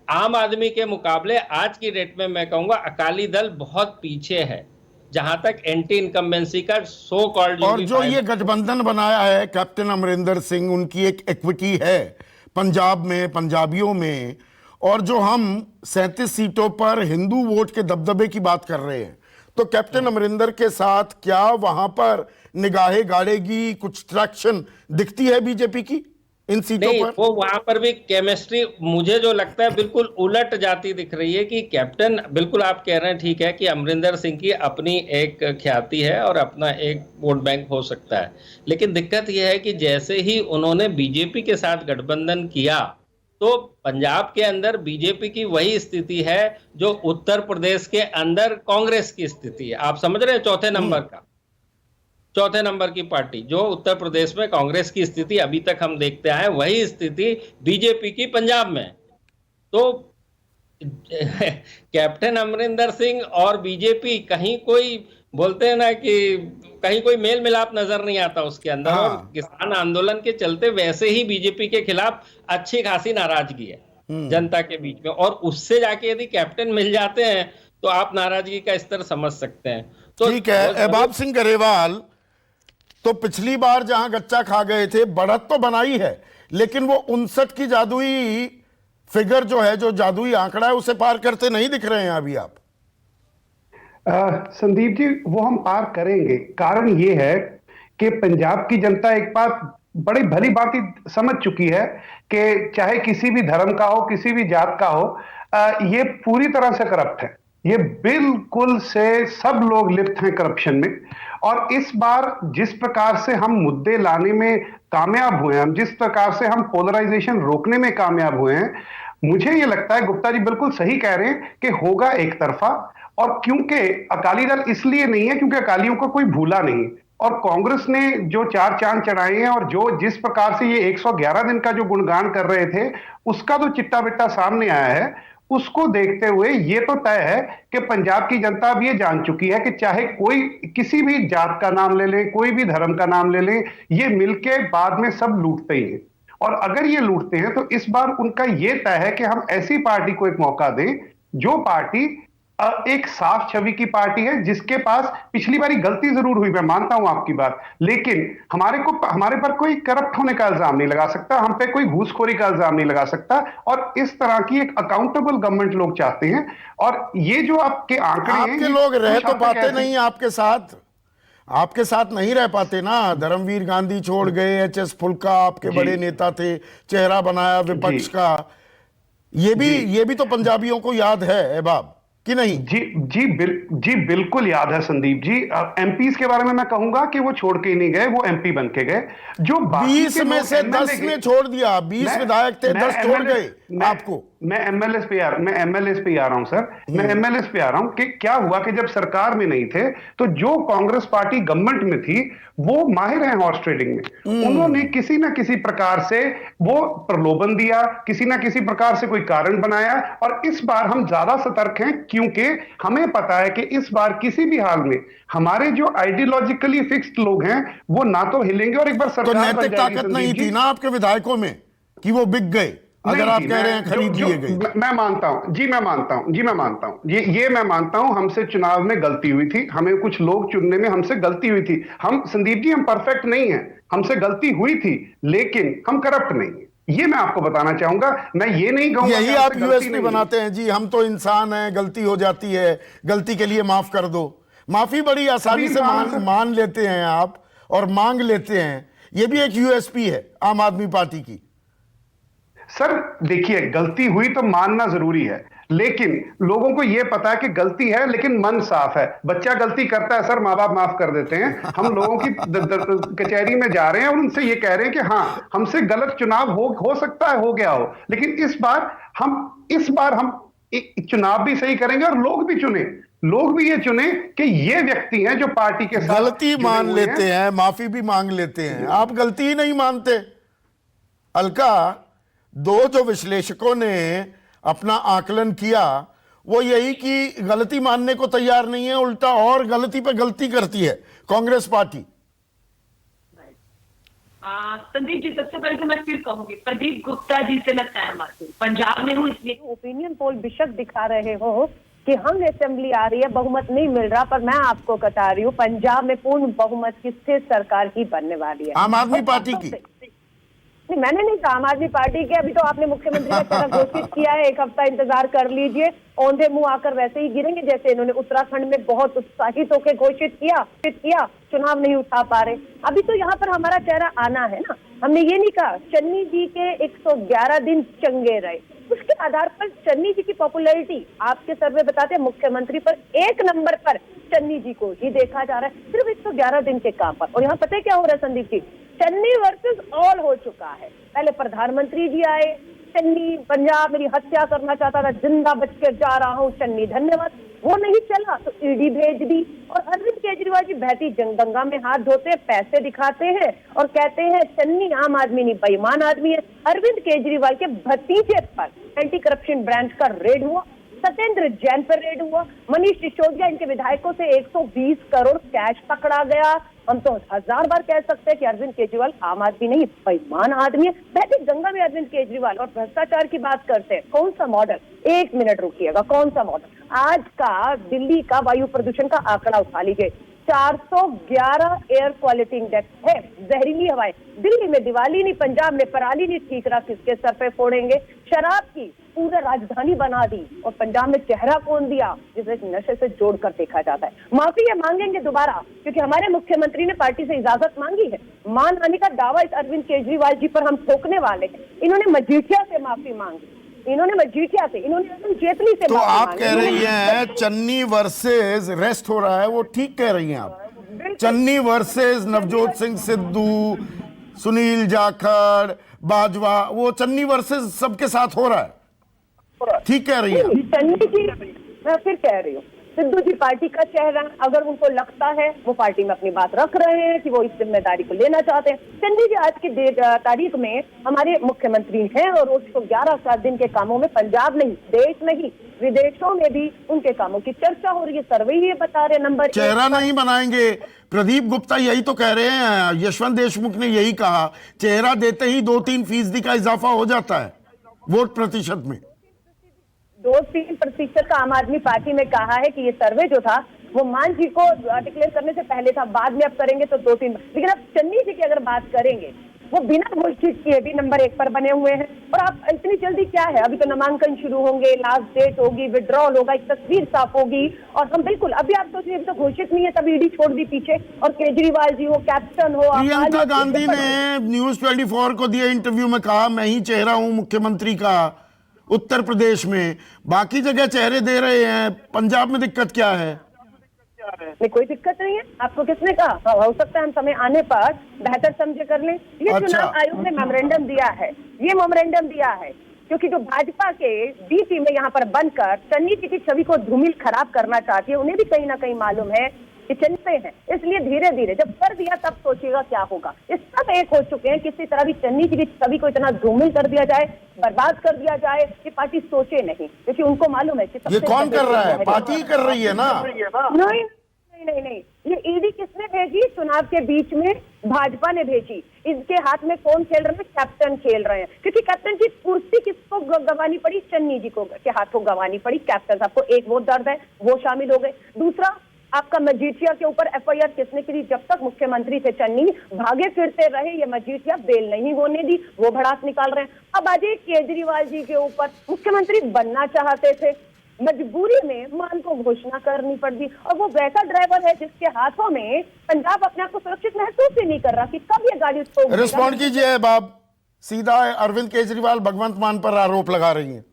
आम आदमी के मुकाबले आज की डेट में मैं कहूंगा अकाली दल बहुत पीछे है, जहां तक एंटी इनकम्बेंसी का सो कॉल्ड। और जो ये गठबंधन बनाया है कैप्टन अमरिंदर सिंह, उनकी एक इक्विटी है पंजाब में, पंजाबियों में, और जो हम 37 सीटों पर हिंदू वोट के दबदबे की बात कर रहे हैं, तो कैप्टन अमरिंदर के साथ क्या वहां पर निगाहें गाड़ेगी? कुछ ट्रैक्शन दिखती है बीजेपी की इन सीटों नहीं, पर? वो वहां पर भी केमिस्ट्री मुझे जो लगता है बिल्कुल उलट जाती दिख रही है कि कैप्टन, बिल्कुल आप कह रहे हैं, ठीक है कि अमरिंदर सिंह की अपनी एक ख्याति है और अपना एक वोट बैंक हो सकता है, लेकिन दिक्कत यह है कि जैसे ही उन्होंने बीजेपी के साथ गठबंधन किया, तो पंजाब के अंदर बीजेपी की वही स्थिति है जो उत्तर प्रदेश के अंदर कांग्रेस की स्थिति है। आप समझ रहे हैं? चौथे नंबर की पार्टी जो उत्तर प्रदेश में कांग्रेस की स्थिति अभी तक हम देखते आए, वही स्थिति बीजेपी की पंजाब में। तो कैप्टन अमरिंदर सिंह और बीजेपी कहीं कोई बोलते हैं ना कि कहीं कोई मेल मिलाप नजर नहीं आता उसके अंदर। हाँ। और किसान आंदोलन के चलते वैसे ही बीजेपी के खिलाफ अच्छी खासी नाराजगी है जनता के बीच में, और उससे जाके यदि कैप्टन मिल जाते हैं तो आप नाराजगी का स्तर समझ सकते हैं। तो ठीक है, एहबाब सिंह गरेवाल, तो पिछली बार जहां गच्चा खा गए थे, बढ़त तो बनाई है, लेकिन वो 59 की जादुई फिगर जो है, जो जादुई आंकड़ा है, उसे पार करते नहीं दिख रहे हैं अभी आप। संदीप जी, वो हम पार करेंगे। कारण ये है कि पंजाब की जनता एक बात बड़ी भली भांति समझ चुकी है कि चाहे किसी भी धर्म का हो, किसी भी जात का हो, ये पूरी तरह से करप्ट है। ये बिल्कुल से सब लोग लिप्त हैं करप्शन में। और इस बार जिस प्रकार से हम मुद्दे लाने में कामयाब हुए हैं, जिस प्रकार से हम पोलराइजेशन रोकने में कामयाब हुए हैं, मुझे ये लगता है गुप्ता जी बिल्कुल सही कह रहे हैं कि होगा एक तरफा। और क्योंकि अकाली दल इसलिए नहीं है क्योंकि अकालियों को कोई भूला नहीं, और कांग्रेस ने जो 4 चांद चढ़ाए हैं और जो जिस प्रकार से ये 111 दिन का जो गुणगान कर रहे थे, उसका जो चिट्टा बिट्टा सामने आया है, उसको देखते हुए ये तो तय है कि पंजाब की जनता अब ये जान चुकी है कि चाहे कोई किसी भी जात का नाम ले ले, कोई भी धर्म का नाम ले ले, ये मिलके बाद में सब लूटते ही हैं। और अगर ये लूटते हैं तो इस बार उनका ये तय है कि हम ऐसी पार्टी को एक मौका दें जो पार्टी एक साफ छवि की पार्टी है, जिसके पास पिछली बारी गलती जरूर हुई, मैं मानता हूं आपकी बात, लेकिन हमारे पर कोई करप्ट होने का इल्जाम नहीं लगा सकता, हम पे कोई घूसखोरी का इल्जाम नहीं लगा सकता। और इस तरह की एक अकाउंटेबल गवर्नमेंट लोग चाहते हैं। और ये जो आपके आंकड़े हैं, आपके लोग रह तो पाते नहीं आपके साथ नहीं रह पाते ना। धर्मवीर गांधी छोड़ गए, एच.एस. फुल्का आपके बड़े नेता थे, चेहरा बनाया विपक्ष का। ये भी तो पंजाबियों को याद है एहबाब, कि नहीं? जी बिल्कुल याद है संदीप जी। एमपीज के बारे में मैं कहूंगा कि वो छोड़ के ही नहीं गए, वो एमपी बन के गए। जो 20 में से 10 ने छोड़ दिया, 20 विधायक थे, 10 छोड़ गए आपको। मैं एमएलएस पे आ रहा हूं सर, मैं एमएलएस पे आ रहा हूं कि क्या हुआ कि जब सरकार में नहीं थे तो जो कांग्रेस पार्टी गवर्नमेंट में थी वो माहिर है हॉर्स ट्रेडिंग में। उन्होंने किसी ना किसी प्रकार से वो प्रलोभन दिया, किसी ना किसी प्रकार से कोई कारण बनाया। और इस बार हम ज्यादा सतर्क हैं क्योंकि हमें पता है कि इस बार किसी भी हाल में हमारे जो आइडियोलॉजिकली फिक्स्ड लोग हैं वो ना तो हिलेंगे और एक बार सरकार तो नैतिक ताकत नहीं थी ना आपके विधायकों में कि वो बिक गए, अगर आप कह रहे हैं खरीद लिए गए। मैं मानता हूं, ये मैं मानता हूं, हमसे चुनाव में गलती हुई थी, हमें कुछ लोग चुनने में हमसे गलती हुई थी। हम संदीप जी, हम परफेक्ट नहीं हैं, हमसे गलती हुई थी, लेकिन हम करप्ट नहीं है, ये मैं आपको बताना चाहूंगा। मैं ये नहीं कहूंगा, यही आप यूएसपी बनाते हैं जी, हम तो इंसान हैं, गलती हो जाती है, गलती के लिए माफ कर दो। माफी बड़ी आसानी से मान लेते हैं आप और मांग लेते हैं, ये भी एक यूएसपी है आम आदमी पार्टी की। सर देखिए, गलती हुई तो मानना जरूरी है, लेकिन लोगों को यह पता है कि गलती है, लेकिन मन साफ है। बच्चा गलती करता है सर, माँ बाप माफ कर देते हैं। हम लोगों की कचहरी में जा रहे हैं और उनसे ये कह रहे हैं कि हाँ, हमसे गलत चुनाव हो सकता है, हो गया हो, लेकिन इस बार हम चुनाव भी सही करेंगे और लोग भी ये चुने कि ये व्यक्ति हैं जो पार्टी के साथ गलती मान लेते हैं, माफी भी मांग लेते हैं। आप गलती ही नहीं मानते। अलका, दो जो विश्लेषकों ने अपना आकलन किया वो यही कि गलती मानने को तैयार नहीं है, उल्टा और गलती पे गलती करती है कांग्रेस पार्टी। संदीप जी, सबसे पहले तो मैं फिर कहूंगी, प्रदीप गुप्ता जी से मैं सहमत हूँ। पंजाब में हूँ इसलिए ओपिनियन पोल बेशक दिखा रहे हो कि हम असेंबली आ रही है, बहुमत नहीं मिल रहा, पर मैं आपको बता रही हूँ पंजाब में पूर्ण बहुमत की स्थिर सरकार की बनने वाली है, आम आदमी पार्टी की। नहीं, मैंने नहीं कहा आम आदमी पार्टी के। अभी तो आपने मुख्यमंत्री का चेहरा घोषित किया है, एक हफ्ता इंतजार कर लीजिए, औंधे मुंह आकर वैसे ही गिरेंगे जैसे इन्होंने उत्तराखंड में बहुत उत्साहित होकर घोषित किया, चुनाव नहीं उठा पा रहे। अभी तो यहाँ पर हमारा चेहरा आना है ना। हमने ये नहीं कहा चन्नी जी के 111 दिन चंगे रहे, उसके आधार पर चन्नी जी की पॉपुलैरिटी आपके सर्वे बताते हैं मुख्यमंत्री पर 1 नंबर पर चन्नी जी को ही देखा जा रहा है, सिर्फ 111 दिन के काम पर। और यहाँ पता है क्या हो रहा है संदीप जी, चन्नी वर्सेस ऑल हो चुका है। पहले प्रधानमंत्री जी आए, चन्नी पंजाब मेरी हत्या करना चाहता था, जिंदा बच कर जा रहा हूँ चन्नी धन्यवाद, वो नहीं चला तो ईडी भेज दी। और अरविंद केजरीवाल जी बहती गंगा में हाथ धोते हैं, पैसे दिखाते हैं और कहते हैं चन्नी आम आदमी नहीं बेईमान आदमी है। अरविंद केजरीवाल के भतीजे पर एंटी करप्शन ब्रांच का रेड हुआ, सत्येंद्र जैन पर रेड हुआ, मनीष सिसोदिया इनके विधायकों से 120 करोड़ कैश पकड़ा गया। हम तो 1000 बार कह सकते हैं कि अरविंद केजरीवाल आम आदमी नहीं, बेईमान आदमी है। बहती गंगा में अरविंद केजरीवाल और भ्रष्टाचार की बात करते हैं। कौन सा मॉडल, 1 मिनट रुकिएगा, कौन सा मॉडल? आज का दिल्ली का वायु प्रदूषण का आंकड़ा उठा लीजिए, 411 एयर क्वालिटी इंडेक्स है, जहरीली हवाएं। दिल्ली में दिवाली नहीं, पंजाब में पराली नहीं, ठीकरा किसके सर पे फोड़ेंगे? शराब की पूरा राजधानी बना दी, और पंजाब में चेहरा कौन दिया जिसे नशे से जोड़कर देखा जाता है। माफी ये मांगेंगे दोबारा, क्योंकि हमारे मुख्यमंत्री ने पार्टी से इजाजत मांगी है। मान आने का दावा इस अरविंद केजरीवाल जी पर हम ठोकने वाले हैं। इन्होंने मजीठिया से माफी मांगी, इन्होंने मजीठिया से, इन्होंने अरुण जेटली से तो माफी आप मांगी। कह रही हैं चन्नी वर्सेस रेस्ट हो रहा है, वो ठीक कह रही हैं आप। चन्नी वर्सेस नवजोत सिंह सिद्धू, सुनील जाखड़, बाजवा, वो चन्नी वर्सेस सबके साथ हो रहा है, ठीक कह रही हैं। चन्नी जी, मैं फिर कह रही हूँ, सिद्धू जी पार्टी का चेहरा, अगर उनको लगता है वो पार्टी में अपनी बात रख रहे हैं कि वो इस जिम्मेदारी को लेना चाहते हैं। चन्नी जी आज की तारीख में हमारे मुख्यमंत्री हैं, और 111 दिन के कामों में पंजाब नहीं, देश नहीं, विदेशों में भी उनके कामों की चर्चा हो रही है। सर्वे ही बता रहे नंबर चेहरा नहीं बनाएंगे। प्रदीप गुप्ता यही तो कह रहे हैं, यशवंत देशमुख ने यही कहा, चेहरा देते ही 2-3% का इजाफा हो जाता है वोट प्रतिशत में। 2-3% का आम आदमी पार्टी में कहा है कि ये सर्वे जो था वो मान जी को डिक्लेयर करने से पहले था, बाद में अब करेंगे तो 2-3। लेकिन अब चन्नी जी की अगर बात करेंगे, वो बिना घोषित किए भी नंबर 1 पर बने हुए हैं। और आप इतनी जल्दी क्या है, अभी तो नामांकन शुरू होंगे, लास्ट डेट होगी, विड्रॉल होगा, एक तस्वीर साफ होगी, और हम बिल्कुल अभी आप सोचिए अभी तो घोषित नहीं है, तब ईडी छोड़ दी पीछे, और केजरीवाल जी हो, कैप्टन हो, प्रियंका गांधी ने न्यूज 24 को दिए इंटरव्यू में कहा, मैं ही चेहरा हूं मुख्यमंत्री का उत्तर प्रदेश में, बाकी जगह चेहरे दे रहे हैं, पंजाब में दिक्कत क्या है? नहीं, कोई दिक्कत नहीं है। आपको किसने कहा? हो सकता है हम समय आने पर बेहतर समझे कर लें। ये अच्छा। चुनाव आयोग ने मेमोरेंडम दिया है, ये मेमोरेंडम दिया है क्योंकि जो भाजपा के बी टीम में यहाँ पर बनकर चन्नी जी की छवि को धूमिल खराब करना चाहती है, उन्हें भी कहीं ना कहीं मालूम है कि चलते हैं, इसलिए धीरे धीरे जब कर दिया तब सोचिएगा क्या होगा। ये सब एक हो चुके हैं, किसी तरह भी चन्नी जी की छवि को इतना धूमिल कर दिया जाए, बर्बाद कर दिया जाए कि पार्टी सोचे नहीं, क्योंकि उनको मालूम है कि ये कौन कर रहा है? पार्टी कर रही है ना। नहीं नहीं नहीं, ये ईडी किसने भेजी? चुनाव के बीच में भाजपा ने भेजी। इसके हाथ में कौन खेल रहे हैं? कैप्टन खेल रहे हैं, क्योंकि कैप्टन की कुर्सी किसको गंवानी पड़ी? चन्नी जी को के हाथों गंवानी पड़ी। कैप्टन साहब को एक वोट दर्द है, वो शामिल हो गए। दूसरा, आपका मजीठिया के ऊपर एफआईआर किसने की? जब तक मुख्यमंत्री थे चन्नी, भागे फिरते रहे, ये मजीठिया बेल नहीं होने दी, वो भड़ास निकाल रहे हैं। अब आ जाइए केजरीवाल जी के ऊपर, मुख्यमंत्री बनना चाहते थे, मजबूरी में मान को घोषणा करनी पड़ी, और वो वैसा ड्राइवर है जिसके हाथों में पंजाब अपने आप को सुरक्षित महसूस ही नहीं कर रहा कि कब ये गाड़ी उसको। रिस्पॉन्ड कीजिए बाब, सीधा अरविंद केजरीवाल भगवंत मान पर आरोप लगा रही हैं,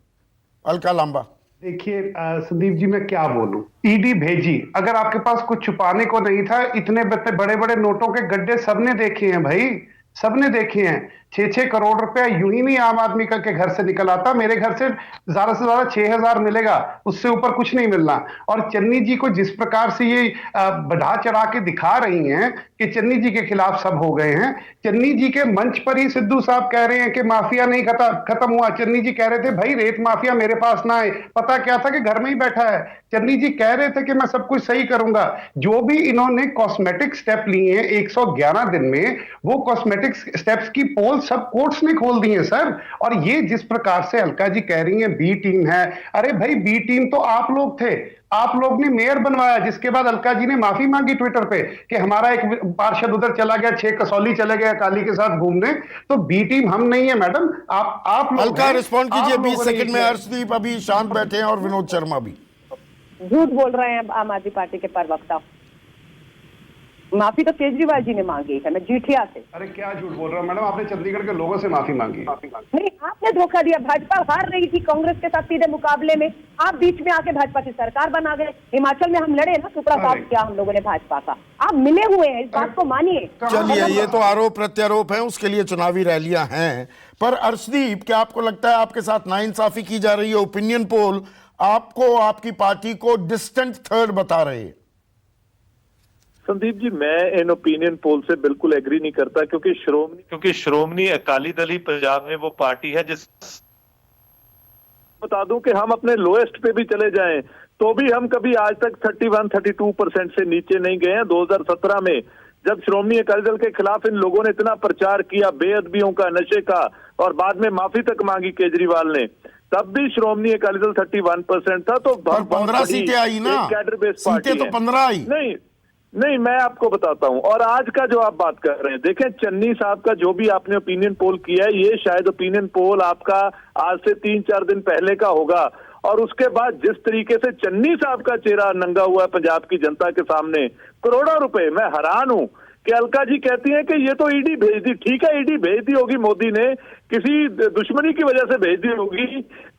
अलका लांबा। देखिए संदीप जी, मैं क्या बोलूं, ईडी भेजी, अगर आपके पास कुछ छुपाने को नहीं था, इतने बड़े बड़े नोटों के गड्ढे सबने देखे हैं भाई, सबने देखे हैं। 6-6 करोड़ रुपया यूं ही नहीं आम आदमी का के घर से निकल आता। मेरे घर से ज्यादा 6,000 मिलेगा, उससे ऊपर कुछ नहीं मिलना। और चन्नी जी को जिस प्रकार से ये बढ़ा चढ़ा के दिखा रही हैं कि चन्नी जी के खिलाफ सब हो गए हैं। चन्नी जी के मंच पर ही सिद्धू साहब कह रहे हैं कि माफिया नहीं खत्म हुआ। चन्नी जी कह रहे थे भाई रेत माफिया मेरे पास ना आए, पता क्या था कि घर में ही बैठा है। चन्नी जी कह रहे थे कि मैं सब कुछ सही करूंगा। जो भी इन्होंने कॉस्मेटिक स्टेप लिए हैं 111 दिन में, वो कॉस्मेटिक स्टेप्स की पोल सब कोर्ट्स ने खोल दी है सर। और ये जिस प्रकार से अलका जी कह रही हैं बी टीम है, अरे भाई बी टीम तो आप लोग थे, आप लोग ने मेयर बनवाया, जिसके बाद अलका जी ने माफी मांगी ट्विटर पे कि हमारा एक पार्षद उधर चला गया, 6 कसौली चले गया काली के साथ घूमने। तो बी टीम हम नहीं है मैडम, आप लोग। अलका रिस्पॉन्ड कीजिए 20 सेकंड में। हर्षदीप अभी शांत बैठे हैं और विनोद शर्मा भी। झूठ बोल रहे हैं आम आदमी पार्टी के प्रवक्ता। माफी तो केजरीवाल जी ने मांगी है मजीठिया से। अरे क्या झूठ बोल रहा हूं मैडम, आपने चंडीगढ़ के लोगों से माफी मांगी। नहीं, आपने धोखा दिया। भाजपा हार रही थी कांग्रेस के साथ सीधे मुकाबले में, आप बीच में आके भाजपा की सरकार बना गए। हिमाचल में हम लड़े ना, टुकड़ा साफ किया हम लोगों ने भाजपा का। आप मिले हुए हैं, इस बात को मानिए। चलिए, ये तो आरोप प्रत्यारोप है, उसके लिए चुनावी रैलियां हैं। पर अर्शदीप, क्या आपको लगता है आपके साथ नाइंसाफी की जा रही है? ओपिनियन पोल आपको, आपकी पार्टी को डिस्टेंट थर्ड बता रहे हैं। संदीप जी, मैं इन ओपिनियन पोल से बिल्कुल एग्री नहीं करता, क्योंकि श्रोमणी अकाली दल ही पंजाब में वो पार्टी है बता दूं कि हम अपने लोएस्ट पे भी चले जाएं तो भी हम कभी आज तक 31-32% से नीचे नहीं गए हैं। 2017 में जब श्रोमणी अकाली दल के खिलाफ इन लोगों ने इतना प्रचार किया बेअदबियों का, नशे का, और बाद में माफी तक मांगी केजरीवाल ने, तब भी श्रोमणी अकाली दल 31% था। तो 15 सीटें आई ना, कैडर बेस्ड पार्टी सीटें तो 15 आई। नहीं, मैं आपको बताता हूं। और आज का जो आप बात कर रहे हैं, देखें चन्नी साहब का जो भी आपने ओपिनियन पोल किया है, ये शायद ओपिनियन पोल आपका आज से 3-4 दिन पहले का होगा, और उसके बाद जिस तरीके से चन्नी साहब का चेहरा नंगा हुआ है पंजाब की जनता के सामने, करोड़ों रुपए, मैं हैरान हूं कि अलका जी कहती हैं कि ये तो ईडी भेज दी। ठीक है, ईडी भेज दी होगी, मोदी ने किसी दुश्मनी की वजह से भेज दी होगी,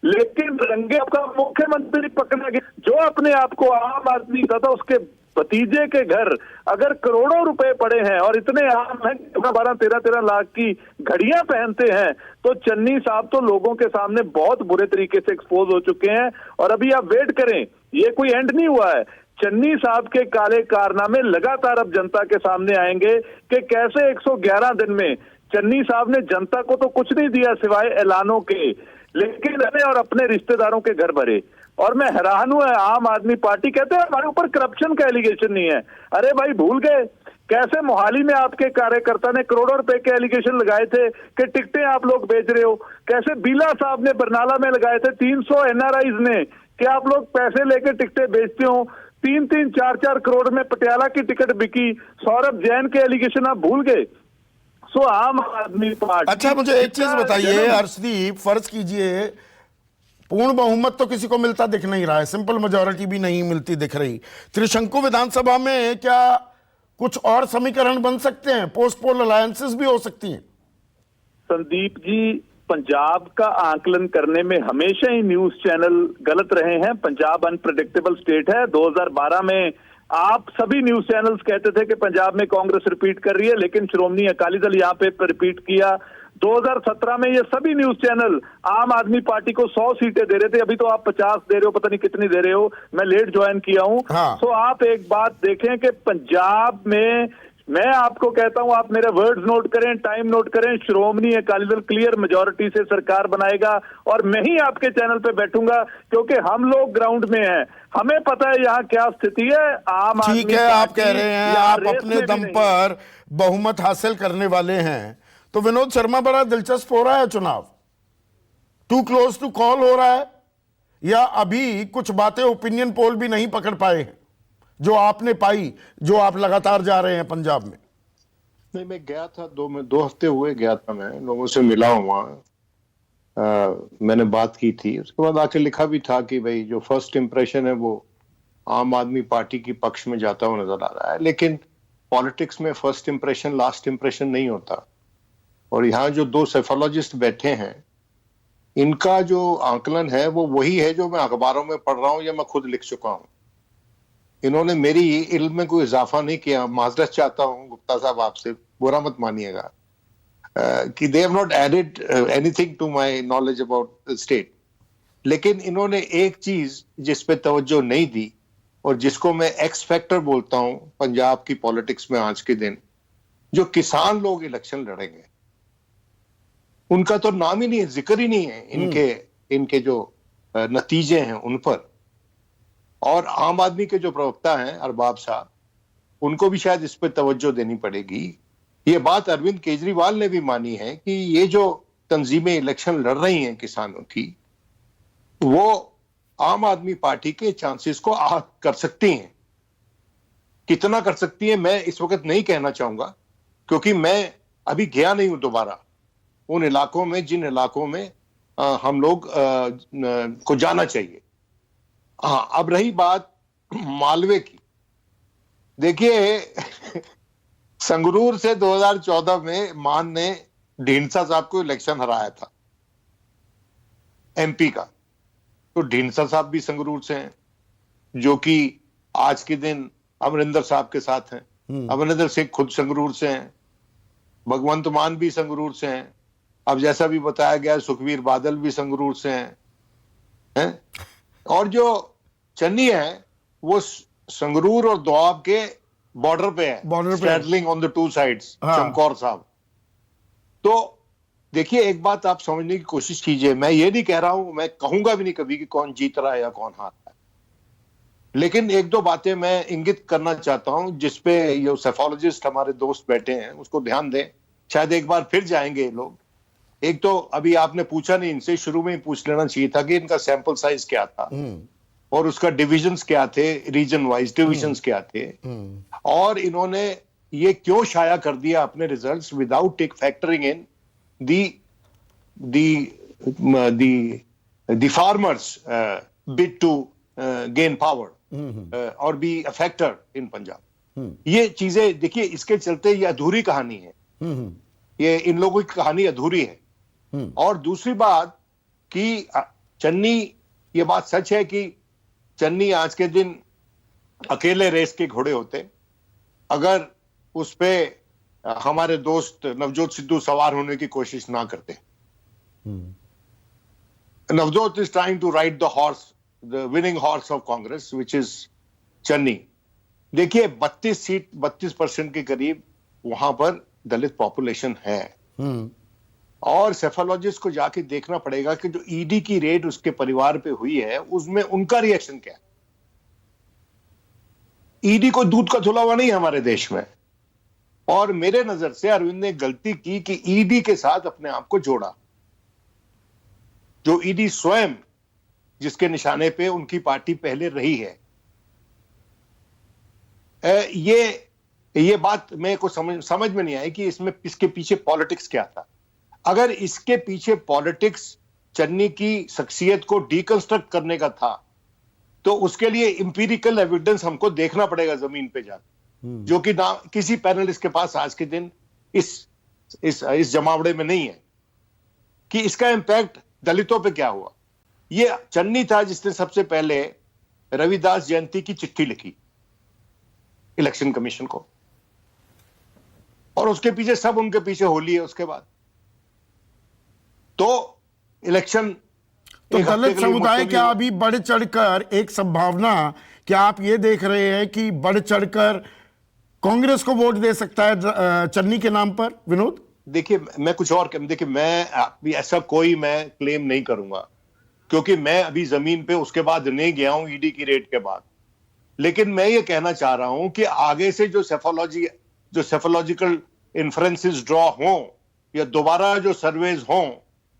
लेकिन रंगे आपका मुख्यमंत्री पकड़ा गया जो अपने आप को आम आदमी था, उसके भतीजे के घर अगर करोड़ों रुपए पड़े हैं और इतने आम हैं, 12-13 लाख की घड़ियां पहनते हैं, तो चन्नी साहब तो लोगों के सामने बहुत बुरे तरीके से एक्सपोज हो चुके हैं। और अभी आप वेट करें, ये कोई एंड नहीं हुआ है। चन्नी साहब के काले कारनामे लगातार अब जनता के सामने आएंगे कि कैसे 111 दिन में चन्नी साहब ने जनता को तो कुछ नहीं दिया सिवाय ऐलानों के, लेकिन अपने और अपने रिश्तेदारों के घर भरे। और मैं हैरान हुआ, आम आदमी पार्टी कहते हैं हमारे ऊपर करप्शन का एलिगेशन नहीं है। अरे भाई, भूल गए कैसे मोहाली में आपके कार्यकर्ता ने करोड़ों रुपए के एलिगेशन लगाए थे कि टिकटें आप लोग बेच रहे हो। कैसे बीला साहब ने बरनाला में लगाए थे 300 एनआरआईज ने कि आप लोग पैसे लेके टिकटें बेचते हो। 3-3, 4-4 करोड़ में पटियाला की टिकट बिकी। सौरभ जैन के एलिगेशन आप भूल गए। सो आम आदमी पार्टी। अच्छा, मुझे एक चीज बताइए हर्षदीप, फर्ज कीजिए पूर्ण बहुमत तो किसी को मिलता दिख नहीं रहा है, सिंपल मेजॉरिटी भी नहीं मिलती दिख रही, त्रिशंकु विधानसभा में क्या कुछ और समीकरण बन सकते हैं? पोस्ट पोल अलायंसेस भी हो सकती हैं? संदीप जी, पंजाब का आकलन करने में हमेशा ही न्यूज चैनल गलत रहे हैं। पंजाब अनप्रेडिक्टेबल स्टेट है। 2012 में आप सभी न्यूज चैनल्स कहते थे कि पंजाब में कांग्रेस रिपीट कर रही है, लेकिन श्रोमणी अकाली दल यहां पे रिपीट किया। 2017 में ये सभी न्यूज चैनल आम आदमी पार्टी को 100 सीटें दे रहे थे। अभी तो आप 50 दे रहे हो, पता नहीं कितनी दे रहे हो, मैं लेट ज्वाइन किया हूं। हाँ। तो आप एक बात देखें कि पंजाब में, मैं आपको कहता हूं, आप मेरे वर्ड्स नोट करें, टाइम नोट करें, श्रोमणी अकाली दल क्लियर मेजॉरिटी से सरकार बनाएगा। और मैं ही आपके चैनल पे बैठूंगा क्योंकि हम लोग ग्राउंड में हैं, हमें पता है यहाँ क्या स्थिति है। आम ठीक है, आप कह रहे हैं आप अपने दम पर बहुमत हासिल करने वाले हैं, तो विनोद शर्मा बड़ा दिलचस्प हो रहा है चुनाव, टू क्लोज टू कॉल हो रहा है, या अभी कुछ बातें ओपिनियन पोल भी नहीं पकड़ पाए हैं जो आपने पाई, जो आप लगातार जा रहे हैं पंजाब में? नहीं, मैं गया था, 2 हफ्ते हुए गया था, मैं लोगों से मिला हूं वहां, मैंने बात की थी, उसके बाद आके लिखा भी था कि भाई जो फर्स्ट इंप्रेशन है वो आम आदमी पार्टी की पक्ष में जाता हुआ नजर आ रहा है। लेकिन पॉलिटिक्स में फर्स्ट इंप्रेशन लास्ट इंप्रेशन नहीं होता। और यहाँ जो 2 सेफोलॉजिस्ट बैठे हैं, इनका जो आकलन है वो वही है जो मैं अखबारों में पढ़ रहा हूं या मैं खुद लिख चुका हूं। इन्होंने मेरी इल्म में कोई इजाफा नहीं किया। माजरत चाहता हूं गुप्ता साहब आपसे, बुरा मत मानिएगा, कि they have not added anything to my knowledge about the state. लेकिन इन्होंने एक चीज जिस पे तवज्जो नहीं दी और जिसको मैं एक्स फैक्टर बोलता हूं पंजाब की पॉलिटिक्स में आज के दिन, जो किसान लोग इलेक्शन लड़ेंगे उनका तो नाम ही नहीं है, जिक्र ही नहीं है इनके जो नतीजे हैं उन पर। और आम आदमी के जो प्रवक्ता हैं अरबाब साहब, उनको भी शायद इस पर तवज्जो देनी पड़ेगी। ये बात अरविंद केजरीवाल ने भी मानी है कि ये जो तंजीमें इलेक्शन लड़ रही हैं किसानों की, वो आम आदमी पार्टी के चांसेस को आहत कर सकती हैं। कितना कर सकती हैं मैं इस वक्त नहीं कहना चाहूंगा, क्योंकि मैं अभी गया नहीं हूं दोबारा उन इलाकों में जिन इलाकों में हम लोग को जाना चाहिए। हाँ, अब रही बात मालवे की, देखिए संगरूर से 2014 में मान ने ढींडसा साहब को इलेक्शन हराया था एमपी का, तो ढींडसा साहब भी संगरूर से हैं, जो कि आज के दिन अमरिंदर साहब के साथ हैं। अमरिंदर सिंह खुद संगरूर से हैं, भगवंत मान भी संगरूर से हैं, अब जैसा भी बताया गया सुखबीर बादल भी संगरूर से हैं? और जो चन्नी है वो संगरूर और दोआब के बॉर्डर पे है, straddling on the 2 sides, Chamkaur साहब। तो देखिए, एक बात आप समझने की कोशिश कीजिए, मैं ये नहीं कह रहा हूं, मैं कहूंगा भी नहीं कभी कि कौन जीत रहा है या कौन हार रहा है, लेकिन एक दो बातें मैं इंगित करना चाहता हूं जिसपे ये सेफोलॉजिस्ट हमारे दोस्त बैठे हैं उसको ध्यान दें, शायद एक बार फिर जाएंगे लोग। एक तो अभी आपने पूछा नहीं इनसे, शुरू में ही पूछ लेना चाहिए था कि इनका सैंपल साइज क्या था और उसका डिविजन्स क्या थे, रीजन वाइज डिविजन्स क्या थे, और इन्होंने ये क्यों शाया कर दिया अपने results without take factoring in the farmers bid to gain power or be a factor in Punjab। ये चीजें देखिए, इसके चलते ये अधूरी कहानी है, ये इन लोगों की कहानी अधूरी है। और दूसरी बात कि चन्नी, ये बात सच है कि चन्नी आज के दिन अकेले रेस के घोड़े होते, अगर उस पे हमारे दोस्त नवजोत सिद्धू सवार होने की कोशिश ना करते। Navjot is trying to ride the horse, the winning horse of Congress which is Channi. देखिए 32% के करीब वहां पर दलित पॉपुलेशन है, और सेफोलॉजिस्ट को जाके देखना पड़ेगा कि जो ईडी की रेड उसके परिवार पे हुई है उसमें उनका रिएक्शन क्या है। ईडी को दूध का धुला हुआ नहीं है हमारे देश में, और मेरे नजर से अरविंद ने गलती की कि ईडी के साथ अपने आप को जोड़ा, जो ईडी स्वयं जिसके निशाने पे उनकी पार्टी पहले रही है। ये बात मेरे को समझ में नहीं आई कि इसमें इसके पीछे पॉलिटिक्स क्या था। अगर इसके पीछे पॉलिटिक्स चन्नी की शख्सियत को डिकंस्ट्रक्ट करने का था तो उसके लिए इंपीरिकल एविडेंस हमको देखना पड़ेगा जमीन पे जाकर, जो कि ना किसी पैनलिस्ट के पास आज के दिन इस जमावड़े में नहीं है कि इसका इंपैक्ट दलितों पे क्या हुआ। ये चन्नी था जिसने सबसे पहले रविदास जयंती की चिट्ठी लिखी इलेक्शन कमीशन को, और उसके पीछे सब उनके पीछे होली है उसके बाद। तो इलेक्शन तो दलित समुदाय क्या अभी बढ़ चढ़कर, एक संभावना क्या आप ये देख रहे हैं कि बढ़ चढ़कर कांग्रेस को वोट दे सकता है चन्नी के नाम पर? विनोद, देखिए मैं कुछ और देखिए, मैं अभी ऐसा कोई मैं क्लेम नहीं करूंगा क्योंकि मैं अभी जमीन पे उसके बाद नहीं गया हूं ईडी की रेड के बाद, लेकिन मैं ये कहना चाह रहा हूं कि आगे से जो सेफोलॉजिकल इन्फ्रेंसेस ड्रॉ हों या दोबारा जो सर्वेज हों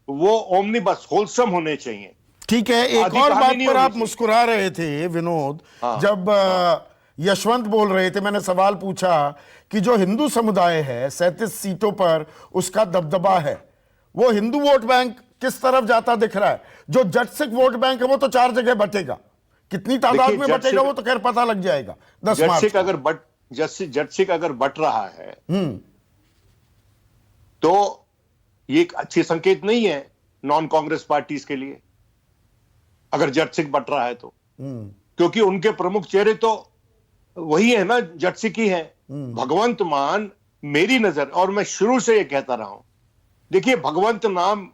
वो ओमनीबस होलसम होने चाहिए। ठीक है, एक और बात पर आप मुस्कुरा रहे थे विनोद, जब यशवंत बोल रहे थे, मैंने सवाल पूछा कि जो हिंदू समुदाय है 37 सीटों पर उसका दबदबा है, वो हिंदू वोट बैंक किस तरफ जाता दिख रहा है? जो जट सिख वोट बैंक है वो तो 4 जगह बटेगा, कितनी तादाद में बटेगा वो तो खैर पता लग जाएगा 10 मार्च को। जट सिख अगर बट रहा है तो ये एक अच्छी संकेत नहीं है नॉन कांग्रेस पार्टीज के लिए, अगर जट सिख बट रहा है तो, क्योंकि उनके प्रमुख चेहरे तो वही है ना, जट सिख ही है। भगवंत मान मेरी नजर, और मैं शुरू से ये कहता रहा हूं, देखिए भगवंत नाम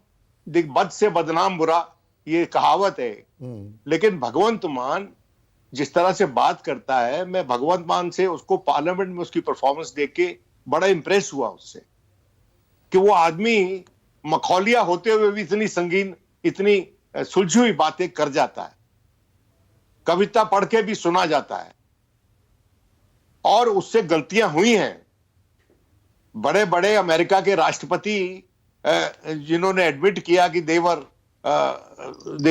बद से बदनाम बुरा, ये कहावत है, लेकिन भगवंत मान जिस तरह से बात करता है, मैं भगवंत मान से उसको पार्लियामेंट में उसकी परफॉर्मेंस देख के बड़ा इंप्रेस हुआ उससे, कि वो आदमी मखौलिया होते हुए भी इतनी संगीन, इतनी सुलझी हुई बातें कर जाता है, कविता पढ़ के भी सुना जाता है, और उससे गलतियां हुई हैं। बड़े बड़े अमेरिका के राष्ट्रपति जिन्होंने एडमिट किया कि they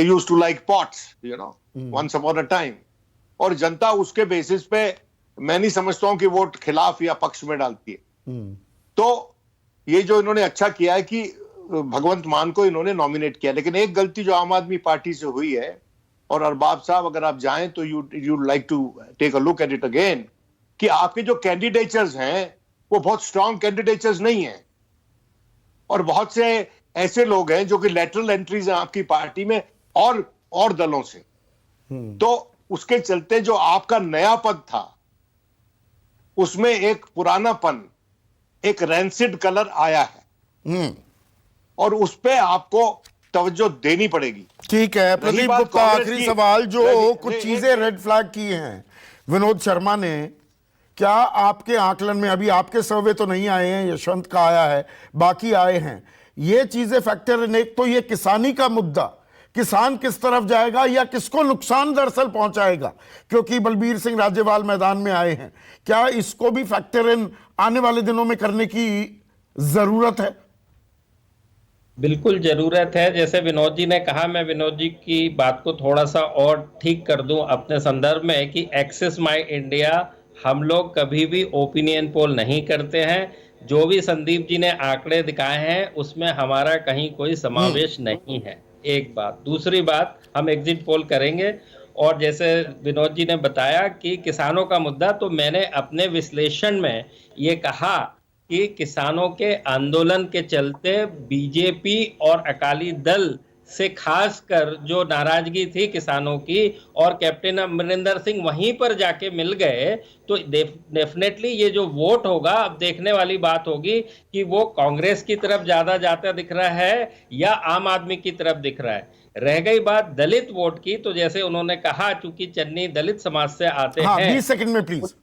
used to like pots, once upon a time, और जनता उसके बेसिस पे मैं नहीं समझता हूं कि वोट खिलाफ या पक्ष में डालती है। तो ये जो इन्होंने अच्छा किया है कि भगवंत मान को इन्होंने नॉमिनेट किया, लेकिन एक गलती जो आम आदमी पार्टी से हुई है, और अरबाब साहब अगर आप जाएं तो you like to take a look at it again, कि आपके जो कैंडिडेचर्स हैं वो बहुत स्ट्रांग कैंडिडेचर्स नहीं हैं, और बहुत से ऐसे लोग हैं जो कि लेटरल एंट्रीज हैं आपकी पार्टी में और दलों से। तो उसके चलते जो आपका नया पद था उसमें एक पुरानापन, एक रैंसिड कलर आया है, और उस पे आपको तवज्जो देनी पड़ेगी। ठीक है, प्रदीप गुप्ता, आखिरी सवाल, जो कुछ चीजें रेड फ्लैग की हैं विनोद शर्मा ने, क्या आपके आकलन में, अभी आपके सर्वे तो नहीं आए हैं, यशवंत का आया है, बाकी आए हैं, ये चीजें फैक्टर इन। एक तो ये किसानी का मुद्दा, किसान किस तरफ जाएगा या किसको नुकसान दरअसल पहुंचाएगा, क्योंकि बलबीर सिंह राजेवाल मैदान में आए हैं, क्या इसको भी फैक्टर इन आने वाले दिनों में करने की जरूरत है? बिल्कुल जरूरत है। जैसे विनोद जी ने कहा, मैं विनोद जी की बात को थोड़ा सा और ठीक कर दूं अपने संदर्भ में कि एक्सेस माई इंडिया हम लोग कभी भी ओपिनियन पोल नहीं करते हैं। जो भी संदीप जी ने आंकड़े दिखाए हैं उसमें हमारा कहीं कोई समावेश नहीं है, एक बात। दूसरी बात, हम एग्जिट पोल करेंगे। और जैसे विनोद जी ने बताया कि किसानों का मुद्दा, तो मैंने अपने विश्लेषण में ये कहा कि किसानों के आंदोलन के चलते बीजेपी और अकाली दल से खासकर जो नाराजगी थी किसानों की, और कैप्टन अमरिंदर सिंह वहीं पर जाके मिल गए, तो डेफिनेटली ये जो वोट होगा, अब देखने वाली बात होगी कि वो कांग्रेस की तरफ ज्यादा जाता दिख रहा है या आम आदमी की तरफ दिख रहा है। रह गई बात दलित वोट की, तो जैसे उन्होंने कहा चूंकि चन्नी दलित समाज से आते हैं, 20 सेकंड में प्लीज।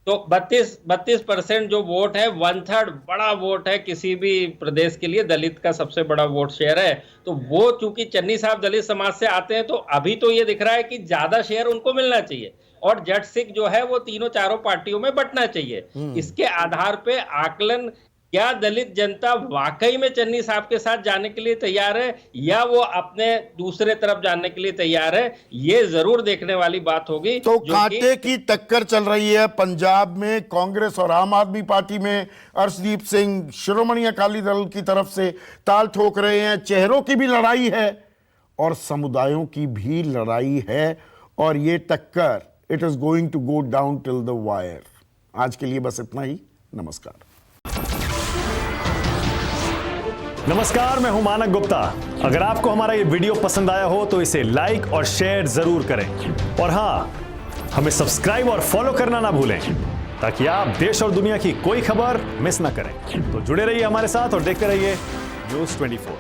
तो 32% जो वोट है, 1/3 बड़ा वोट है किसी भी प्रदेश के लिए, दलित का सबसे बड़ा वोट शेयर है। तो वो चूंकि चन्नी साहब दलित समाज से आते हैं, तो अभी तो ये दिख रहा है कि ज्यादा शेयर उनको मिलना चाहिए और जट सिख जो है वो तीनों चारों पार्टियों में बंटना चाहिए। इसके आधार पे आकलन, क्या दलित जनता वाकई में चन्नी साहब के साथ जाने के लिए तैयार है या वो अपने दूसरे तरफ जाने के लिए तैयार है, ये जरूर देखने वाली बात होगी। तो कांटे की टक्कर चल रही है पंजाब में कांग्रेस और आम आदमी पार्टी में। अर्शदीप सिंह शिरोमणि अकाली दल की तरफ से ताल ठोक रहे हैं, चेहरों की भी लड़ाई है और समुदायों की भी लड़ाई है, और ये टक्कर it is going to go down till the wire. आज के लिए बस इतना ही, नमस्कार। नमस्कार, मैं हूं मानक गुप्ता। अगर आपको हमारा ये वीडियो पसंद आया हो तो इसे लाइक और शेयर जरूर करें, और हां, हमें सब्सक्राइब और फॉलो करना ना भूलें ताकि आप देश और दुनिया की कोई खबर मिस ना करें। तो जुड़े रहिए हमारे साथ और देखते रहिए न्यूज़ 24।